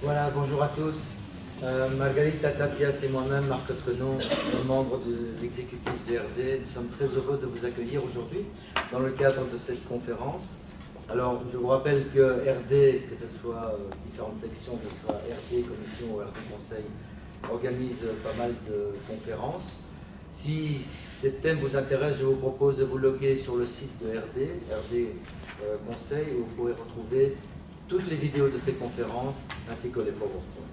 Voilà, bonjour à tous. Margarita Tapias et moi-même, Marc Osconon, membres de l'exécutif VRD, nous sommes très heureux de vous accueillir aujourd'hui dans le cadre de cette conférence. Alors, je vous rappelle que RD, que ce soit différentes sections, que ce soit RD Commission ou RD Conseil, organise pas mal de conférences. Si ces thèmes vous intéressent, je vous propose de vous loguer sur le site de RD Conseil, où vous pourrez retrouver toutes les vidéos de ces conférences, ainsi que les PowerPoint.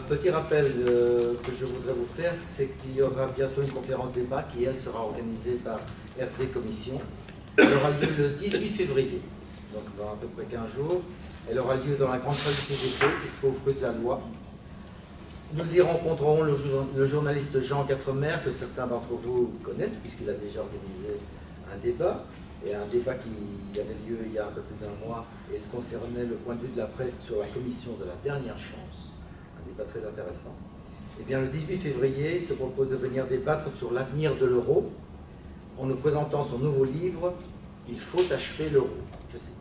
Petit rappel que je voudrais vous faire, c'est qu'il y aura bientôt une conférence débat qui, elle, sera organisée par RD Commission. Elle aura lieu le 18 février, donc dans à peu près 15 jours. Elle aura lieu dans la grande salle du CGT, qui se trouve rue de la Loi. Nous y rencontrerons le journaliste Jean Quatremer, que certains d'entre vous connaissent, puisqu'il a déjà organisé un débat. Et un débat qui avait lieu il y a un peu plus d'un mois, et il concernait le point de vue de la presse sur la commission de la dernière chance. Un débat très intéressant. Et bien, le 18 février, il se propose de venir débattre sur l'avenir de l'euro, en nous présentant son nouveau livre « Il faut achever l'euro ». Je sais.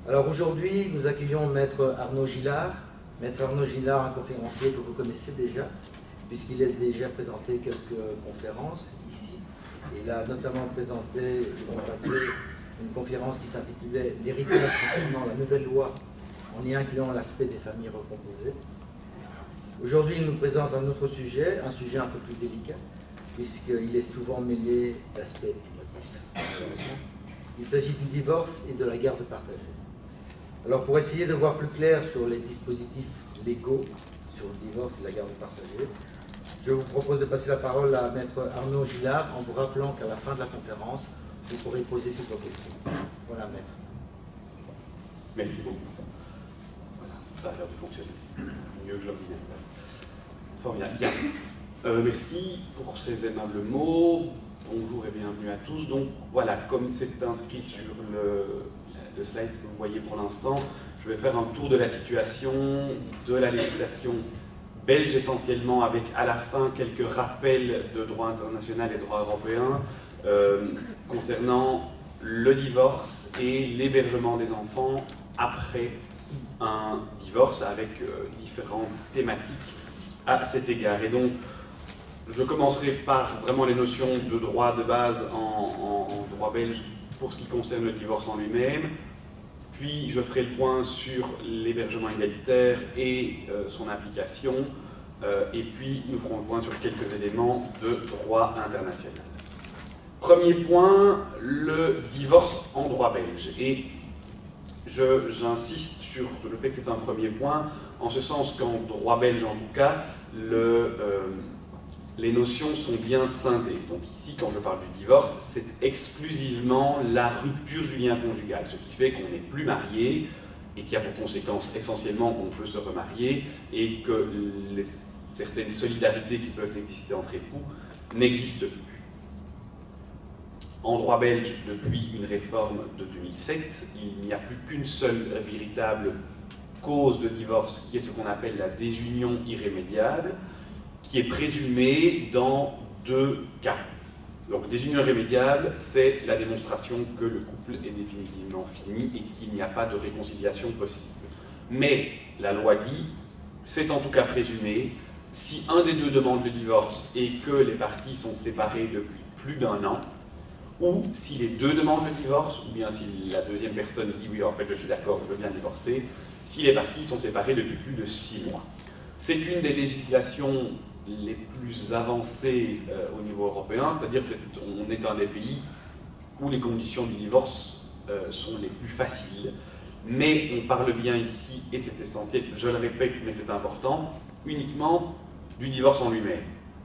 Alors aujourd'hui, nous accueillons Maître Arnaud Gillard. Maître Arnaud Gillard, un conférencier que vous connaissez déjà, puisqu'il a déjà présenté quelques conférences ici. Il a notamment présenté, l'an passé, une conférence qui s'intitulait « L'héritage concernant la nouvelle loi en y incluant l'aspect des familles recomposées ». Aujourd'hui, il nous présente un autre sujet, un sujet un peu plus délicat, puisqu'il est souvent mêlé d'aspects émotifs. Il s'agit du divorce et de la garde partagée. Alors, pour essayer de voir plus clair sur les dispositifs légaux sur le divorce et la garde partagée, je vous propose de passer la parole à Maître Arnaud Gillard en vous rappelant qu'à la fin de la conférence, vous pourrez poser toutes vos questions. Voilà, Maître. Merci beaucoup. Voilà, ça a l'air de fonctionner mieux que l'ordinateur. Formidable. Bien. Merci pour ces aimables mots. Bonjour et bienvenue à tous. Donc voilà, comme c'est inscrit sur le slide que vous voyez pour l'instant, je vais faire un tour de la situation de la législation belge essentiellement, avec à la fin quelques rappels de droit international et droit européen concernant le divorce et l'hébergement des enfants après un divorce, avec différentes thématiques à cet égard. Et donc, je commencerai par vraiment les notions de droit de base en droit belge pour ce qui concerne le divorce en lui-même. Puis je ferai le point sur l'hébergement égalitaire et son application. Et puis nous ferons le point sur quelques éléments de droit international. Premier point, le divorce en droit belge. Et j'insiste sur le fait que c'est un premier point, en ce sens qu'en droit belge en tout cas, les notions sont bien scindées. Donc ici, quand je parle du divorce, c'est exclusivement la rupture du lien conjugal, ce qui fait qu'on n'est plus marié et qui a pour conséquence essentiellement qu'on peut se remarier et que certaines solidarités qui peuvent exister entre époux n'existent plus. En droit belge, depuis une réforme de 2007, il n'y a plus qu'une seule véritable cause de divorce, qui est ce qu'on appelle la désunion irrémédiable, qui est présumée dans deux cas. Donc, désunion irrémédiable, c'est la démonstration que le couple est définitivement fini et qu'il n'y a pas de réconciliation possible. Mais la loi dit, c'est en tout cas présumé, si un des deux demande le divorce et que les parties sont séparées depuis plus d'un an, ou si les deux demandent le divorce, ou bien si la deuxième personne dit oui, en fait je suis d'accord, je veux bien divorcer, si les parties sont séparées depuis plus de 6 mois. C'est une des législations les plus avancées au niveau européen, c'est-à-dire qu'on est un des pays où les conditions du divorce sont les plus faciles. Mais on parle bien ici, et c'est essentiel, je le répète, mais c'est important, uniquement du divorce en lui-même.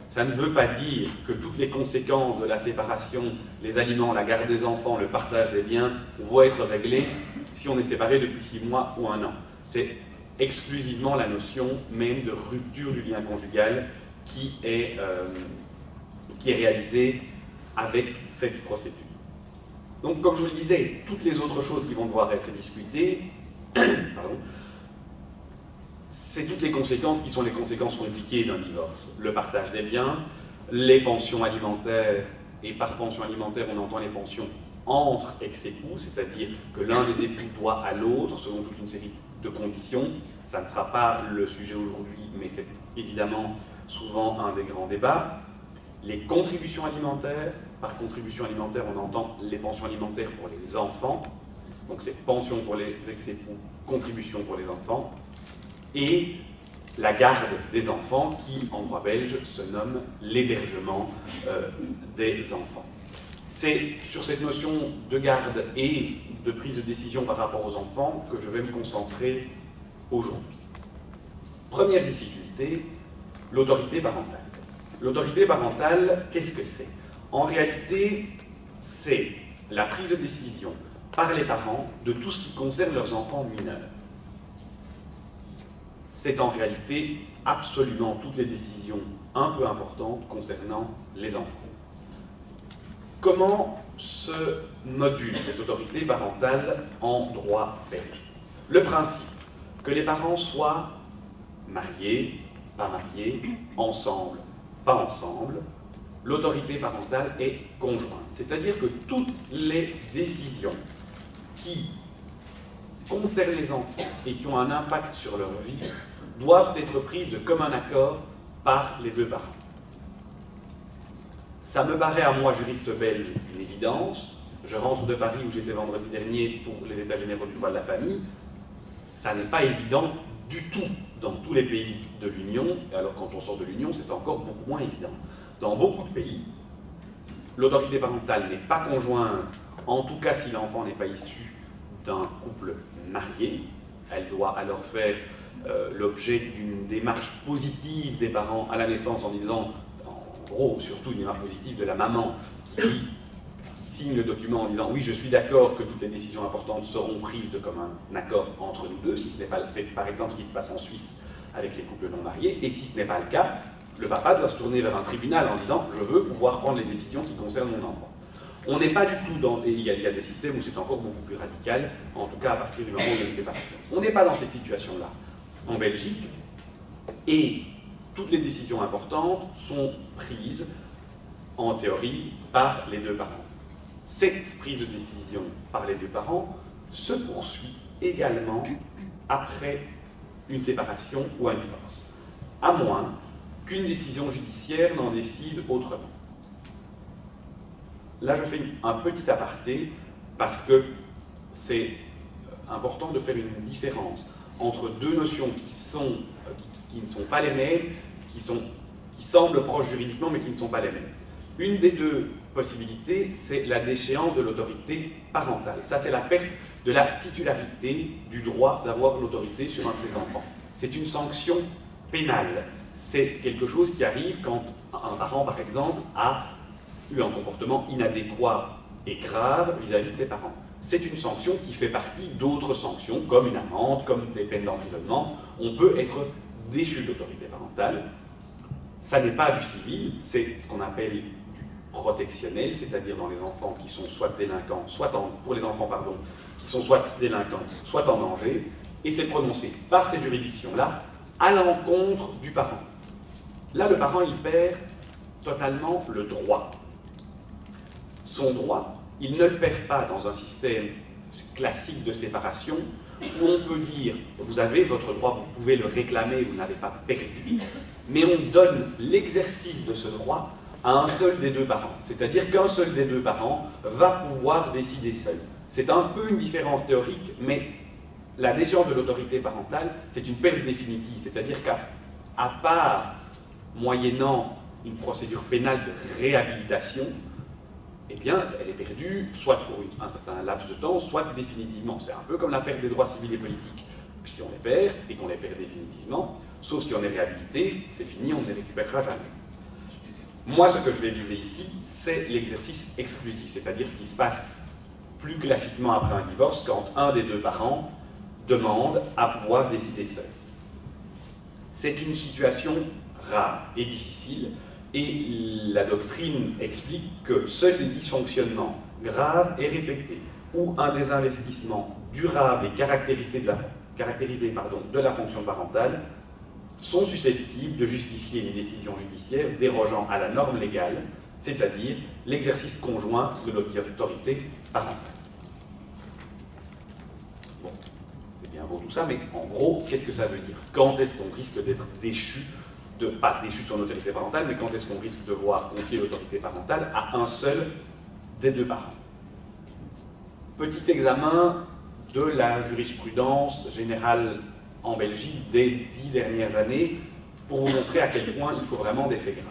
Ça ne veut pas dire que toutes les conséquences de la séparation, les aliments, la garde des enfants, le partage des biens, vont être réglées si on est séparé depuis 6 mois ou 1 an. C'est exclusivement la notion même de rupture du lien conjugal qui est réalisée avec cette procédure. Donc, comme je vous le disais, toutes les autres choses qui vont devoir être discutées, c'est toutes les conséquences qui sont les conséquences compliquées d'un divorce. Le partage des biens, les pensions alimentaires, et par pension alimentaire, on entend les pensions entre ex-époux, c'est-à-dire que l'un des époux doit à l'autre selon toute une série de conditions. Ça ne sera pas le sujet aujourd'hui, mais c'est évidemment souvent un des grands débats. Les contributions alimentaires, par contribution alimentaire on entend les pensions alimentaires pour les enfants, donc c'est pension pour les ex-époux, contribution pour les enfants, et la garde des enfants qui, en droit belge, se nomme l'hébergement des enfants. C'est sur cette notion de garde et de prise de décision par rapport aux enfants que je vais me concentrer aujourd'hui. Première difficulté, l'autorité parentale. L'autorité parentale, qu'est-ce que c'est? En réalité, c'est la prise de décision par les parents de tout ce qui concerne leurs enfants mineurs. C'est en réalité absolument toutes les décisions un peu importantes concernant les enfants. Comment se module cette autorité parentale en droit belge? Le principe que les parents soient mariés, pas mariés, ensemble, pas ensemble, l'autorité parentale est conjointe. C'est-à-dire que toutes les décisions qui concernent les enfants et qui ont un impact sur leur vie doivent être prises de commun accord par les deux parents. Ça me paraît à moi, juriste belge, une évidence. Je rentre de Paris où j'étais vendredi dernier pour les états généraux du droit de la famille. Ça n'est pas évident du tout dans tous les pays de l'Union, et alors quand on sort de l'Union, c'est encore beaucoup moins évident. Dans beaucoup de pays, l'autorité parentale n'est pas conjointe, en tout cas si l'enfant n'est pas issu d'un couple marié. Elle doit alors faire l'objet d'une démarche positive des parents à la naissance en disant, en gros, surtout une démarche positive de la maman qui signe le document en disant « oui, je suis d'accord que toutes les décisions importantes seront prises de commun accord entre nous deux », si ce n'est pas, c'est par exemple ce qui se passe en Suisse avec les couples non mariés, et si ce n'est pas le cas, le papa doit se tourner vers un tribunal en disant « je veux pouvoir prendre les décisions qui concernent mon enfant ». On n'est pas du tout dans... Et il y a des systèmes où c'est encore beaucoup plus radical, en tout cas à partir du moment où il y a une séparation. On n'est pas dans cette situation-là en Belgique, et toutes les décisions importantes sont prises, en théorie, par les deux parents. Cette prise de décision par les deux parents se poursuit également après une séparation ou un divorce, à moins qu'une décision judiciaire n'en décide autrement. Là, je fais un petit aparté parce que c'est important de faire une différence entre deux notions qui ne sont pas les mêmes, qui semblent proches juridiquement mais qui ne sont pas les mêmes. Une des deux possibilités, c'est la déchéance de l'autorité parentale. Ça, c'est la perte de la titularité du droit d'avoir l'autorité sur un de ses enfants. C'est une sanction pénale. C'est quelque chose qui arrive quand un parent, par exemple, a eu un comportement inadéquat et grave vis-à-vis de ses parents. C'est une sanction qui fait partie d'autres sanctions, comme une amende, comme des peines d'emprisonnement. On peut être déchu de l'autorité parentale. Ça n'est pas du civil, c'est ce qu'on appelle du protectionnel, c'est-à-dire dans les enfants qui sont soit délinquants, pour les enfants, pardon, qui sont soit délinquants, soit en danger, et c'est prononcé par ces juridictions-là à l'encontre du parent. Là, le parent, il perd totalement le droit. Son droit, il ne le perd pas dans un système classique de séparation où on peut dire, vous avez votre droit, vous pouvez le réclamer, vous n'avez pas perdu, mais on donne l'exercice de ce droit à un seul des deux parents. C'est-à-dire qu'un seul des deux parents va pouvoir décider seul. C'est un peu une différence théorique, mais la déchéance de l'autorité parentale, c'est une perte définitive. C'est-à-dire qu'à part, moyennant une procédure pénale de réhabilitation, eh bien, elle est perdue, soit pour un certain laps de temps, soit définitivement. C'est un peu comme la perte des droits civils et politiques. Si on les perd, et qu'on les perd définitivement, sauf si on est réhabilité, c'est fini, on ne les récupérera jamais. Moi, ce que je vais viser ici, c'est l'exercice exclusif, c'est-à-dire ce qui se passe plus classiquement après un divorce, quand un des deux parents demande à pouvoir décider seul. C'est une situation rare et difficile, et la doctrine explique que seuls des dysfonctionnements graves et répétés, ou un désinvestissement durable et caractérisé de la fonction parentale, sont susceptibles de justifier une décision judiciaire dérogeant à la norme légale, c'est-à-dire l'exercice conjoint de l'autorité parentale. parentale. Bon, c'est bien beau tout ça, mais en gros, qu'est-ce que ça veut dire? Quand est-ce qu'on risque d'être déchu, pas déchu de son autorité parentale, mais quand est-ce qu'on risque de voir confier l'autorité parentale à un seul des deux parents? Petit examen de la jurisprudence générale en Belgique des 10 dernières années pour vous montrer à quel point il faut vraiment des faits graves.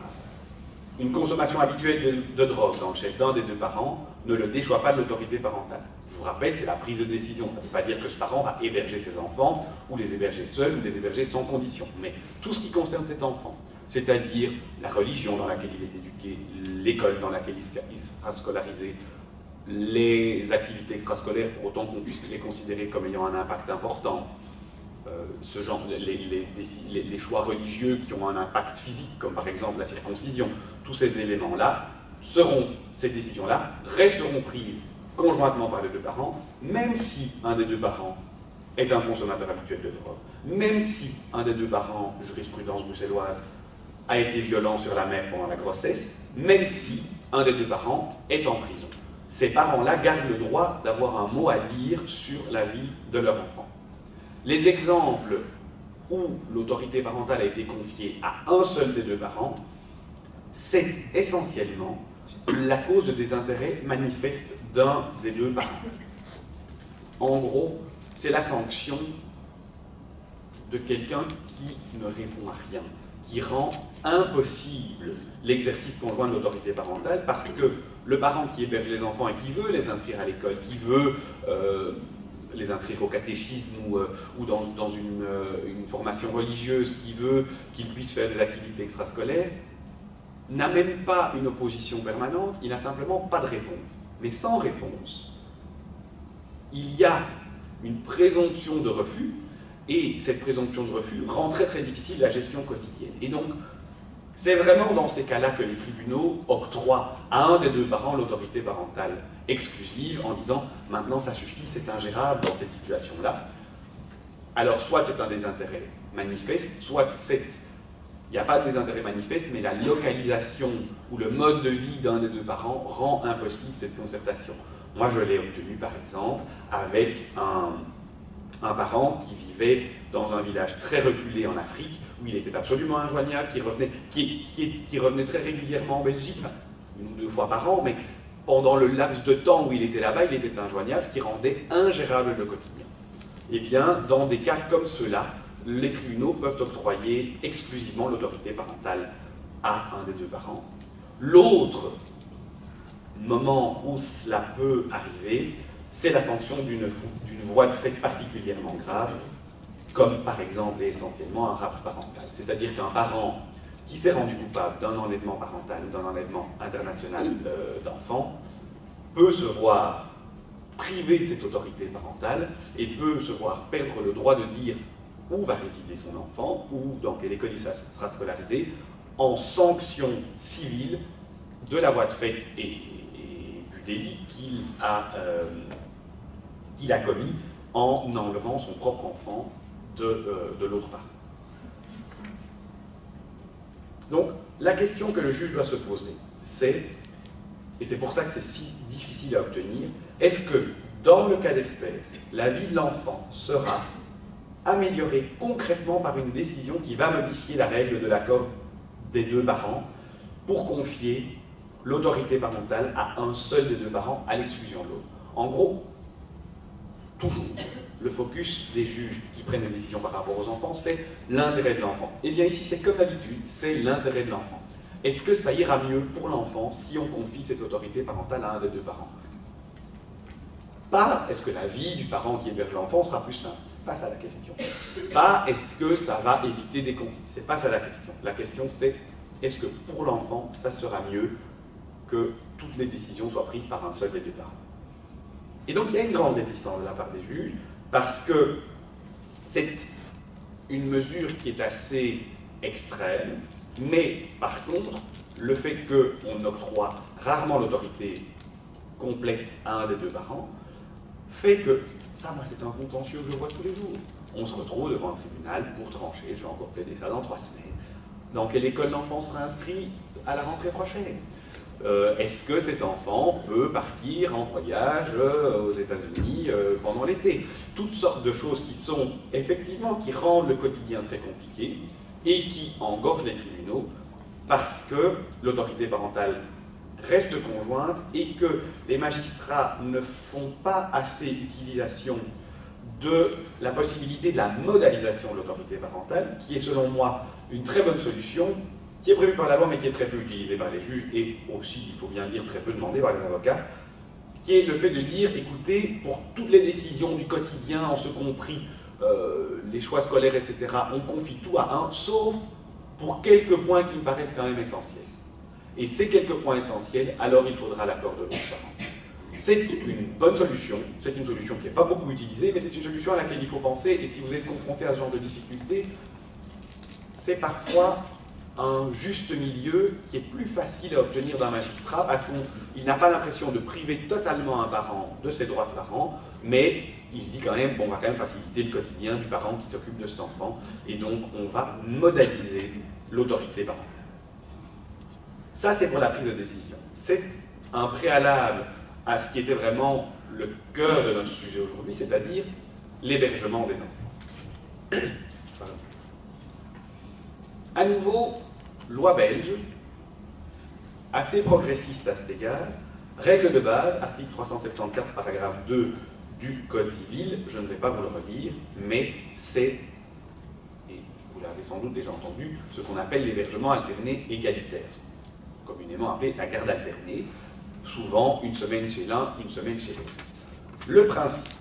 Une consommation habituelle de drogue dans le chef d'un des deux parents ne le déchoit pas de l'autorité parentale. Je vous rappelle, c'est la prise de décision. Ça ne veut pas dire que ce parent va héberger ses enfants, ou les héberger seuls, ou les héberger sans condition. Mais tout ce qui concerne cet enfant, c'est-à-dire la religion dans laquelle il est éduqué, l'école dans laquelle il sera scolarisé, les activités extrascolaires, pour autant qu'on puisse les considérer comme ayant un impact important, ce genre, les choix religieux qui ont un impact physique, comme par exemple la circoncision, tous ces éléments-là, ces décisions-là resteront prises conjointement par les deux parents, même si un des deux parents est un consommateur habituel de drogue, même si un des deux parents, jurisprudence bruxelloise, a été violent sur la mère pendant la grossesse, même si un des deux parents est en prison. Ces parents-là gardent le droit d'avoir un mot à dire sur la vie de leur enfant. Les exemples où l'autorité parentale a été confiée à un seul des deux parents, c'est essentiellement la cause de désintérêt manifeste d'un des deux parents. En gros, c'est la sanction de quelqu'un qui ne répond à rien, qui rend impossible l'exercice conjoint de l'autorité parentale parce que le parent qui héberge les enfants et qui veut les inscrire à l'école, qui veut les inscrire au catéchisme ou dans une formation religieuse, qui veut qu'ils puissent faire des activités extrascolaires, n'a même pas une opposition permanente, il n'a simplement pas de réponse. Mais sans réponse, il y a une présomption de refus, et cette présomption de refus rend très très difficile la gestion quotidienne. Et donc, c'est vraiment dans ces cas-là que les tribunaux octroient à un des deux parents l'autorité parentale exclusive en disant « maintenant ça suffit, c'est ingérable dans cette situation-là ». Alors soit c'est un désintérêt manifeste, soit il n'y a pas de désintérêt manifeste, mais la localisation ou le mode de vie d'un des deux parents rend impossible cette concertation. Moi je l'ai obtenu par exemple avec un parent qui vivait dans un village très reculé en Afrique, où il était absolument injoignable, qui revenait très régulièrement en Belgique, enfin, 1 ou 2 fois par an, mais pendant le laps de temps où il était là-bas, il était injoignable, ce qui rendait ingérable le quotidien. Eh bien, dans des cas comme ceux-là, les tribunaux peuvent octroyer exclusivement l'autorité parentale à un des deux parents. L'autre moment où cela peut arriver, c'est la sanction d'une voie de fait particulièrement grave, comme par exemple et essentiellement un rapt parental. C'est-à-dire qu'un parent qui s'est rendu coupable d'un enlèvement parental ou d'un enlèvement international d'enfants peut se voir privé de cette autorité parentale et peut se voir perdre le droit de dire où va résider son enfant ou dans quelle école il sera scolarisé en sanction civile de la voie de fait et du délit qu'il a commis en enlevant son propre enfant de l'autre parent. Donc, la question que le juge doit se poser, c'est, et c'est pour ça que c'est si difficile à obtenir, est-ce que, dans le cas d'espèce, la vie de l'enfant sera améliorée concrètement par une décision qui va modifier la règle de l'accord des deux parents pour confier l'autorité parentale à un seul des deux parents à l'exclusion de l'autre. En gros, toujours, le focus des juges qui prennent des décisions par rapport aux enfants, c'est l'intérêt de l'enfant. Et bien ici, c'est comme d'habitude, c'est l'intérêt de l'enfant. Est-ce que ça ira mieux pour l'enfant si on confie cette autorité parentale à un des deux parents? Pas est-ce que la vie du parent qui héberge l'enfant sera plus simple? C'est pas ça la question. Pas est-ce que ça va éviter des conflits? C'est pas ça la question. La question c'est est-ce que pour l'enfant, ça sera mieux que toutes les décisions soient prises par un seul des deux parents? Et donc il y a une grande réticence de la part des juges, parce que c'est une mesure qui est assez extrême, mais par contre, le fait qu'on octroie rarement l'autorité complète à un des deux parents, fait que, ça moi c'est un contentieux que je vois tous les jours, on se retrouve devant un tribunal pour trancher, je vais encore plaider ça dans 3 semaines, dans quelle école l'enfant sera inscrit à la rentrée prochaine. Est-ce que cet enfant peut partir en voyage aux États-Unis pendant l'été? Toutes sortes de choses qui sont effectivement qui rendent le quotidien très compliqué et qui engorgent les tribunaux parce que l'autorité parentale reste conjointe et que les magistrats ne font pas assez utilisation de la possibilité de la modalisation de l'autorité parentale, qui est selon moi une très bonne solution, qui est prévue par la loi mais qui est très peu utilisée par les juges et aussi, il faut bien le dire, très peu demandée par les avocats, qui est le fait de dire, écoutez, pour toutes les décisions du quotidien, en ce compris les choix scolaires, etc., on confie tout à un, sauf pour quelques points qui me paraissent quand même essentiels. Et ces quelques points essentiels, alors il faudra l'accord de l'autre parent. C'est une bonne solution, c'est une solution qui n'est pas beaucoup utilisée, mais c'est une solution à laquelle il faut penser, et si vous êtes confronté à ce genre de difficulté, c'est parfois un juste milieu qui est plus facile à obtenir d'un magistrat, parce qu'il n'a pas l'impression de priver totalement un parent de ses droits de parent, mais il dit quand même, bon, on va quand même faciliter le quotidien du parent qui s'occupe de cet enfant, et donc on va modaliser l'autorité parentale. Ça, c'est pour la prise de décision. C'est un préalable à ce qui était vraiment le cœur de notre sujet aujourd'hui, c'est-à-dire l'hébergement des enfants. À nouveau, loi belge, assez progressiste à cet égard, règle de base, article 374, paragraphe 2 du Code civil, je ne vais pas vous le redire, mais c'est, et vous l'avez sans doute déjà entendu, ce qu'on appelle l'hébergement alterné égalitaire, communément appelé la garde alternée, souvent une semaine chez l'un, une semaine chez l'autre. Le principe,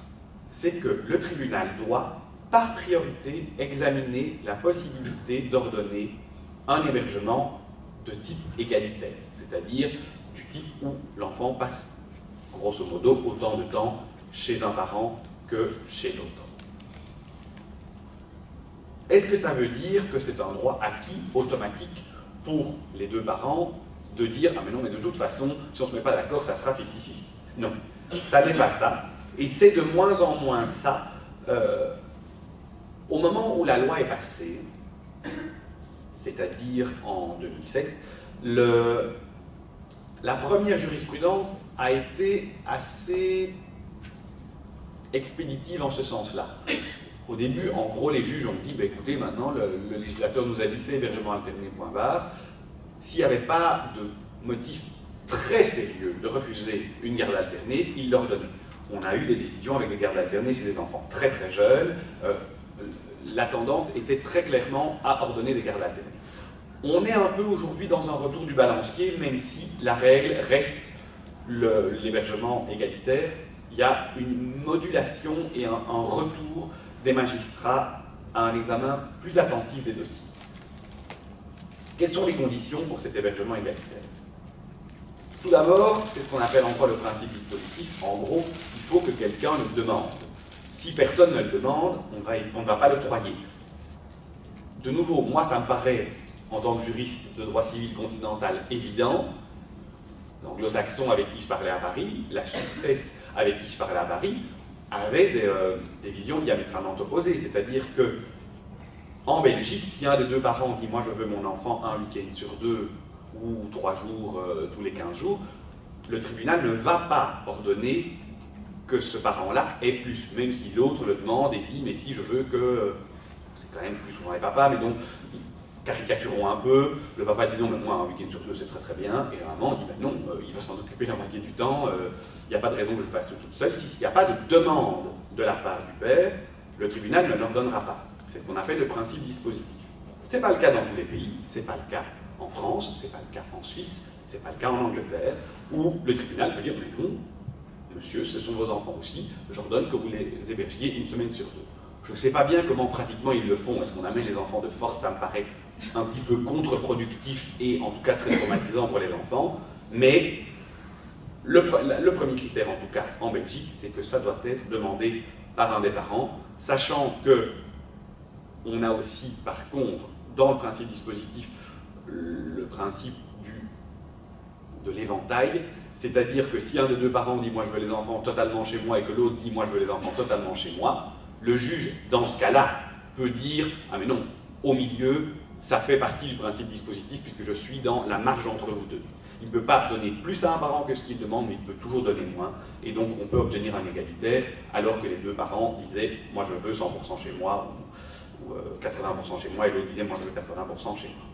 c'est que le tribunal doit, par priorité, examiner la possibilité d'ordonner un hébergement de type égalitaire, c'est-à-dire du type où l'enfant passe, grosso modo, autant de temps chez un parent que chez l'autre. Est-ce que ça veut dire que c'est un droit acquis, automatique, pour les deux parents, de dire « Ah mais non, mais de toute façon, si on ne se met pas d'accord, ça sera 50-50 ». Non, ça n'est pas ça. Et c'est de moins en moins ça. Au moment où la loi est passée, c'est-à-dire en 2007, la première jurisprudence a été assez expéditive en ce sens-là. Au début, en gros, les juges ont dit bah, « écoutez, maintenant, le législateur nous a dit c'est hébergement alterné, point barre ». S'il n'y avait pas de motif très sérieux de refuser une garde alternée, il l'ordonnait. On a eu des décisions avec des gardes alternées chez des enfants très très jeunes. La tendance était très clairement à ordonner des gardes alternées. On est un peu aujourd'hui dans un retour du balancier, même si la règle reste l'hébergement égalitaire. Il y a une modulation et un retour des magistrats à un examen plus attentif des dossiers. Quelles sont les conditions pour cet hébergement égalitaire? Tout d'abord, c'est ce qu'on appelle encore le principe dispositif. En gros, il faut que quelqu'un le demande. Si personne ne le demande, on ne va pas l'octroyer. De nouveau, moi, ça me paraît, en tant que juriste de droit civil continental, évident. L'anglo-saxon avec qui je parlais à Paris, la Suissesse avec qui je parlais à Paris, avaient des visions diamétralement opposées. C'est-à-dire que en Belgique, si un des deux parents dit « moi je veux mon enfant un week-end sur 2 ou 3 jours tous les 15 jours », le tribunal ne va pas ordonner que ce parent-là ait plus, même si l'autre le demande et dit « mais si je veux que… » c'est quand même plus souvent les papas, mais donc caricaturons un peu, le papa dit « non, mais moi un week-end sur 2 c'est très très bien », et la maman dit « ben non, il va s'en occuper la moitié du temps, il n'y a pas de raison que je le fasse toute seule ». S'il n'y a pas de demande de la part du père, le tribunal ne l'ordonnera pas. C'est ce qu'on appelle le principe dispositif. Ce n'est pas le cas dans tous les pays, ce n'est pas le cas en France, ce n'est pas le cas en Suisse, ce n'est pas le cas en Angleterre, où le tribunal peut dire « mais non, monsieur, ce sont vos enfants aussi, j'ordonne que vous les hébergiez une semaine sur 2 ». Je ne sais pas bien comment pratiquement ils le font, est-ce qu'on amène les enfants de force, ça me paraît un petit peu contre-productif et en tout cas très traumatisant pour les enfants, mais le premier critère en tout cas en Belgique, c'est que ça doit être demandé par un des parents, sachant que on a aussi, par contre, dans le principe dispositif, le principe de l'éventail, c'est-à-dire que si un des deux parents dit « moi je veux les enfants totalement chez moi » et que l'autre dit « moi je veux les enfants totalement chez moi », le juge, dans ce cas-là, peut dire « ah mais non, au milieu, ça fait partie du principe dispositif puisque je suis dans la marge entre vous deux ». Il ne peut pas donner plus à un parent que ce qu'il demande, mais il peut toujours donner moins. Et donc on peut obtenir un égalitaire, alors que les deux parents disaient « moi je veux 100% chez moi » ou 80% chez moi, et l'autre disait « moi je veux 80% chez moi ».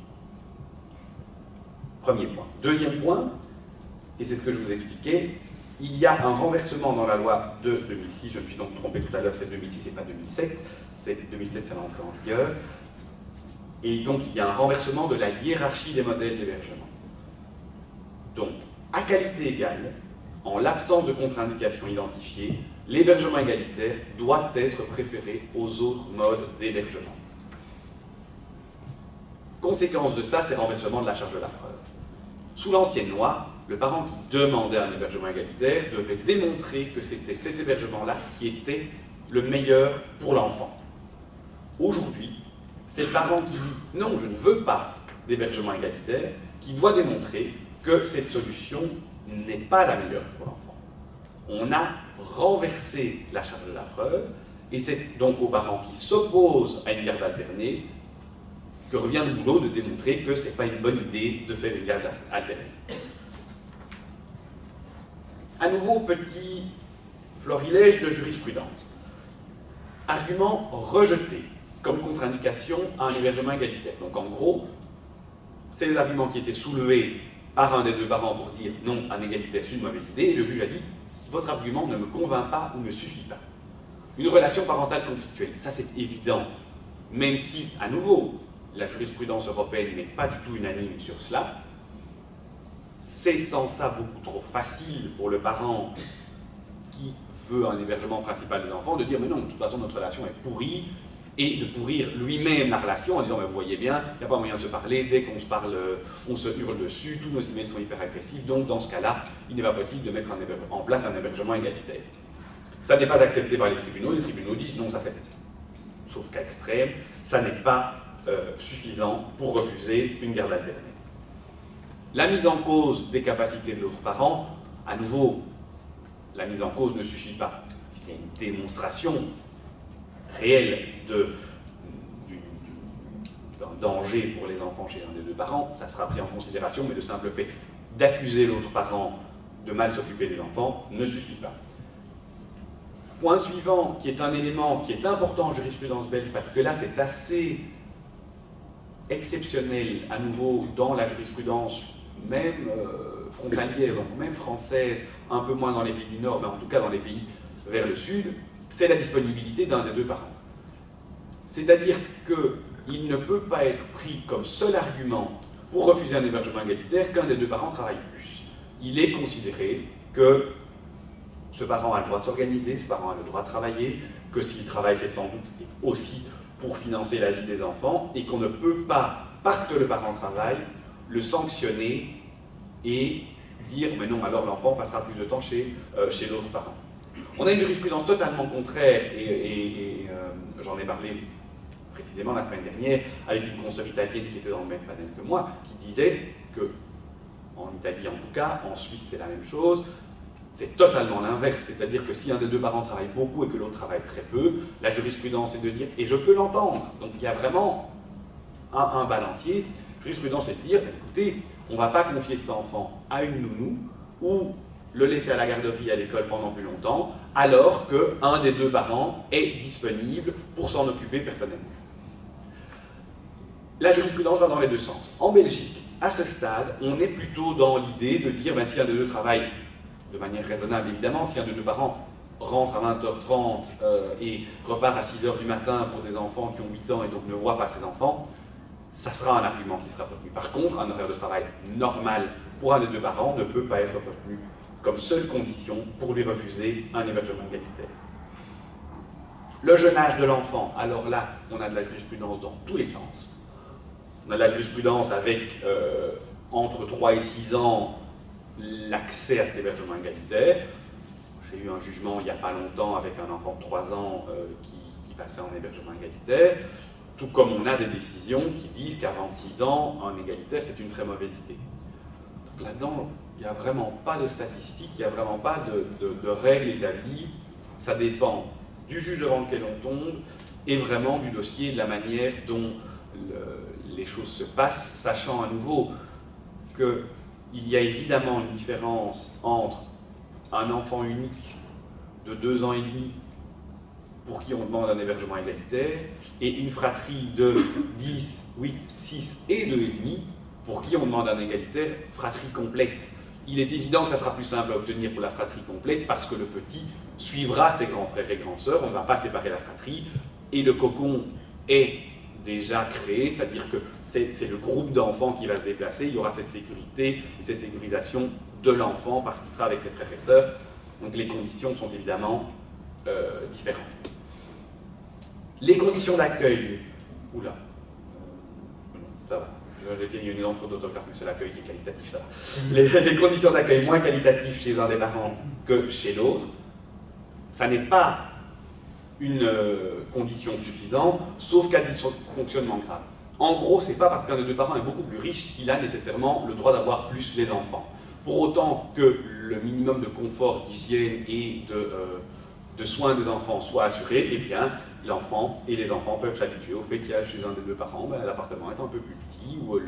Premier point. Deuxième point, et c'est ce que je vous expliquais, il y a un renversement dans la loi de 2006, je me suis donc trompé tout à l'heure, c'est 2006 et pas 2007, c'est 2007, c'est l'entrée en vigueur, et donc il y a un renversement de la hiérarchie des modèles d'hébergement. Donc, à qualité égale, en l'absence de contre-indication identifiée, l'hébergement égalitaire doit être préféré aux autres modes d'hébergement. Conséquence de ça, c'est renversement de la charge de la preuve. Sous l'ancienne loi, le parent qui demandait un hébergement égalitaire devait démontrer que c'était cet hébergement-là qui était le meilleur pour l'enfant. Aujourd'hui, c'est le parent qui dit « non, je ne veux pas d'hébergement égalitaire » qui doit démontrer que cette solution n'est pas la meilleure pour l'enfant. On a renversé la charge de la preuve, et c'est donc aux parents qui s'opposent à une garde alternée que revient le boulot de démontrer que ce n'est pas une bonne idée de faire une garde alternée. À nouveau, petit florilège de jurisprudence. Argument rejeté comme contre-indication à un hébergement égalitaire. Donc en gros, c'est les arguments qui étaient soulevés par un des deux parents pour dire non, un égalitaire c'est une mauvaise idée, et le juge a dit votre argument ne me convainc pas ou ne suffit pas. Une relation parentale conflictuelle, ça c'est évident, même si, à nouveau, la jurisprudence européenne n'est pas du tout unanime sur cela, c'est sans ça beaucoup trop facile pour le parent qui veut un hébergement principal des enfants de dire mais non, de toute façon notre relation est pourrie, et de pourrir lui-même la relation en disant vous voyez bien, il n'y a pas moyen de se parler, dès qu'on se parle, on se hurle dessus, tous nos emails sont hyper agressifs, donc dans ce cas-là, il n'est pas possible de mettre en place un hébergement égalitaire. Ça n'est pas accepté par les tribunaux disent non, ça c'est, sauf cas extrême, ça n'est pas suffisant pour refuser une garde alternée. La mise en cause des capacités de l'autre parent, à nouveau, la mise en cause ne suffit pas. S'il y a une démonstration réelle d'un danger pour les enfants chez un des deux parents, ça sera pris en considération, mais le simple fait d'accuser l'autre parent de mal s'occuper des enfants ne suffit pas. Point suivant, qui est un élément qui est important en jurisprudence belge, parce que là c'est assez exceptionnel, à nouveau, dans la jurisprudence, même frontalière, donc même française, un peu moins dans les pays du Nord, mais en tout cas dans les pays vers le Sud, c'est la disponibilité d'un des deux parents. C'est-à-dire qu'il ne peut pas être pris comme seul argument pour refuser un hébergement égalitaire qu'un des deux parents travaille plus. Il est considéré que ce parent a le droit de s'organiser, ce parent a le droit de travailler, que s'il travaille, c'est sans doute aussi pour financer la vie des enfants, et qu'on ne peut pas, parce que le parent travaille, le sanctionner et dire « mais non, alors l'enfant passera plus de temps chez l'autre parent ». On a une jurisprudence totalement contraire, et j'en ai parlé précisément la semaine dernière avec une consoeur italienne qui était dans le même panel que moi, qui disait que, en Italie en tout cas, en Suisse c'est la même chose, c'est totalement l'inverse, c'est-à-dire que si un des deux parents travaille beaucoup et que l'autre travaille très peu, la jurisprudence est de dire, et je peux l'entendre, donc il y a vraiment un balancier, la jurisprudence est de dire, écoutez, on ne va pas confier cet enfant à une nounou, ou le laisser à la garderie à l'école pendant plus longtemps, alors qu'un des deux parents est disponible pour s'en occuper personnellement. La jurisprudence va dans les deux sens. En Belgique, à ce stade, on est plutôt dans l'idée de dire, ben, si un des deux travaille de manière raisonnable, évidemment, si un des deux parents rentre à 20h30 et repart à 6h du matin pour des enfants qui ont 8 ans et donc ne voit pas ses enfants, ça sera un argument qui sera retenu. Par contre, un horaire de travail normal pour un des deux parents ne peut pas être retenu comme seule condition pour lui refuser un hébergement égalitaire. Le jeune âge de l'enfant, alors là, on a de la jurisprudence dans tous les sens. On a de la jurisprudence avec, entre 3 et 6 ans, l'accès à cet hébergement égalitaire. J'ai eu un jugement il n'y a pas longtemps avec un enfant de 3 ans qui passait en hébergement égalitaire, tout comme on a des décisions qui disent qu'avant 6 ans, un égalitaire, c'est une très mauvaise idée. Donc là-dedans, il n'y a vraiment pas de statistiques, il n'y a vraiment pas de règles établies. Ça dépend du juge devant lequel on tombe et vraiment du dossier, de la manière dont les choses se passent, sachant à nouveau que il y a évidemment une différence entre un enfant unique de 2 ans et demi pour qui on demande un hébergement égalitaire et une fratrie de 10, 8, 6 et 2,5 pour qui on demande un égalitaire fratrie complète. Il est évident que ça sera plus simple à obtenir pour la fratrie complète parce que le petit suivra ses grands frères et grandes sœurs, on ne va pas séparer la fratrie et le cocon est déjà créé, c'est-à-dire que c'est le groupe d'enfants qui va se déplacer, il y aura cette sécurité et cette sécurisation de l'enfant parce qu'il sera avec ses frères et sœurs. Donc les conditions sont évidemment différentes. Les conditions d'accueil, oula, ça va, il y a une grande faute d'autographe, mais c'est l'accueil qui est qualitatif, ça va. Les conditions d'accueil moins qualitatives chez un des parents que chez l'autre, ça n'est pas une condition suffisante, sauf cas de dysfonctionnement grave. En gros, c'est pas parce qu'un des deux parents est beaucoup plus riche qu'il a nécessairement le droit d'avoir plus les enfants. Pour autant que le minimum de confort, d'hygiène et de soins des enfants soit assuré, eh bien, l'enfant et les enfants peuvent s'habituer au fait qu'il y a chez un des deux parents, l'appartement est un peu plus petit ou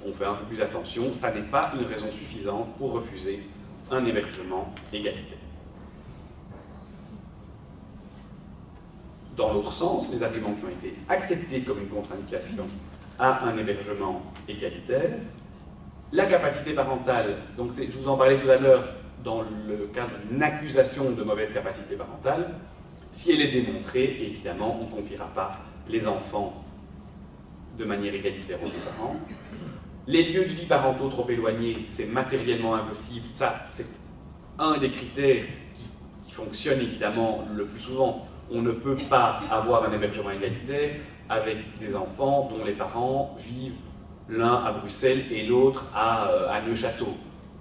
on fait un peu plus attention. Ça n'est pas une raison suffisante pour refuser un hébergement égalitaire. Dans l'autre sens, les arguments qui ont été acceptés comme une contre-indication à un hébergement égalitaire, la capacité parentale, donc je vous en parlais tout à l'heure dans le cadre d'une accusation de mauvaise capacité parentale, si elle est démontrée, évidemment, on ne confiera pas les enfants de manière égalitaire aux deux parents. Les lieux de vie parentaux trop éloignés, c'est matériellement impossible, ça c'est un des critères qui fonctionne évidemment le plus souvent. On ne peut pas avoir un hébergement égalitaire avec des enfants dont les parents vivent l'un à Bruxelles et l'autre à Neuchâtel.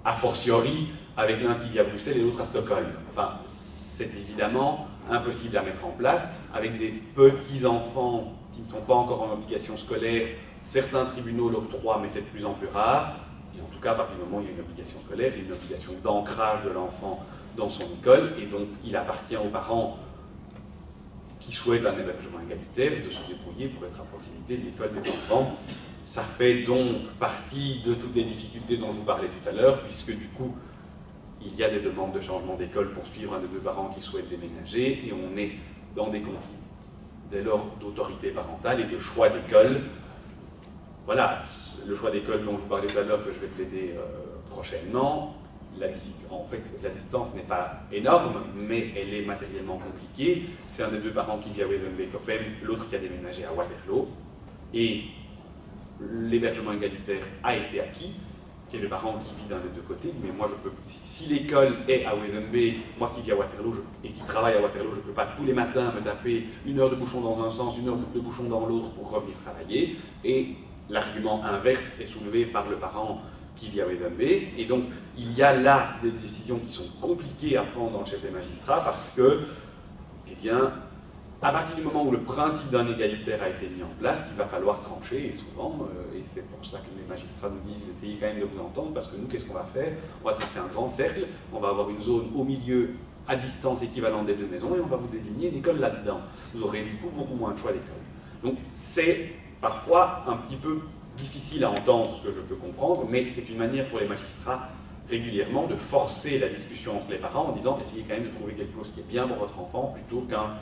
A fortiori, avec l'un qui vit à Bruxelles et l'autre à Stockholm. Enfin, c'est évidemment impossible à mettre en place. Avec des petits-enfants qui ne sont pas encore en obligation scolaire, certains tribunaux l'octroient, mais c'est de plus en plus rare. Et en tout cas, à partir du moment où il y a une obligation scolaire, il y a une obligation d'ancrage de l'enfant dans son école, et donc il appartient aux parents qui souhaitent un hébergement égalitaire de se débrouiller pour être à proximité de l'école des enfants. Ça fait donc partie de toutes les difficultés dont je vous parlais tout à l'heure, puisque du coup, il y a des demandes de changement d'école pour suivre un des deux parents qui souhaitent déménager, et on est dans des conflits dès lors d'autorité parentale et de choix d'école. Voilà, le choix d'école dont je vous parlais tout à l'heure, que je vais plaider prochainement, en fait, la distance n'est pas énorme, mais elle est matériellement compliquée. C'est un des deux parents qui vit à Wezenbeek-Oppem, l'autre qui a déménagé à Waterloo, et l'hébergement égalitaire a été acquis, et le parent qui vit d'un des deux côtés dit mais moi je peux, si l'école est à Wezenbeek, moi qui vis à Waterloo et qui travaille à Waterloo, je ne peux pas tous les matins me taper 1 heure de bouchon dans un sens, 1 heure de bouchon dans l'autre pour revenir travailler, et l'argument inverse est soulevé par le parent qui vit à Wezenbeek, et donc il y a là des décisions qui sont compliquées à prendre dans le chef des magistrats parce que, eh bien, à partir du moment où le principe d'un égalitaire a été mis en place, il va falloir trancher, et souvent, et c'est pour ça que les magistrats nous disent essayez quand même de vous entendre, parce que nous, qu'est-ce qu'on va faire? On va tracer un grand cercle, on va avoir une zone au milieu, à distance équivalente des deux maisons, et on va vous désigner une école là-dedans. Vous aurez du coup beaucoup moins de choix d'école. Donc c'est parfois un petit peu difficile à entendre, ce que je peux comprendre, mais c'est une manière pour les magistrats régulièrement de forcer la discussion entre les parents en disant essayez quand même de trouver quelque chose qui est bien pour votre enfant plutôt qu'un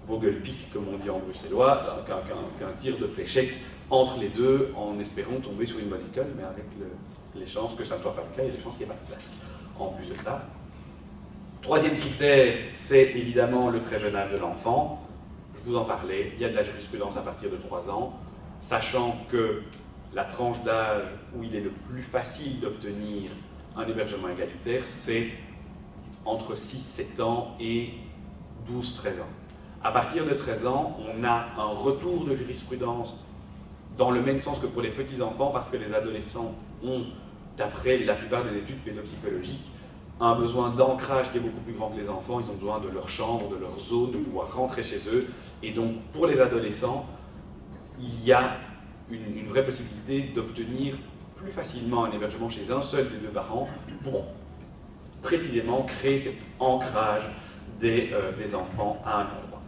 Vogelpick, comme on dit en bruxellois, qu'un tir de fléchette entre les deux en espérant tomber sur une bonne école, mais avec les chances que ça ne soit pas le cas et les chances qu'il n'y ait pas de place. En plus de ça, troisième critère, c'est évidemment le très jeune âge de l'enfant. Je vous en parlais, il y a de la jurisprudence à partir de 3 ans, sachant que la tranche d'âge où il est le plus facile d'obtenir un hébergement égalitaire, c'est entre 6-7 ans et 12-13 ans. À partir de 13 ans, on a un retour de jurisprudence dans le même sens que pour les petits-enfants, parce que les adolescents ont, d'après la plupart des études pédopsychologiques, un besoin d'ancrage qui est beaucoup plus grand que les enfants. Ils ont besoin de leur chambre, de leur zone, de pouvoir rentrer chez eux. Et donc, pour les adolescents, il y a une vraie possibilité d'obtenir plus facilement un hébergement chez un seul des deux parents pour précisément créer cet ancrage des enfants à un endroit.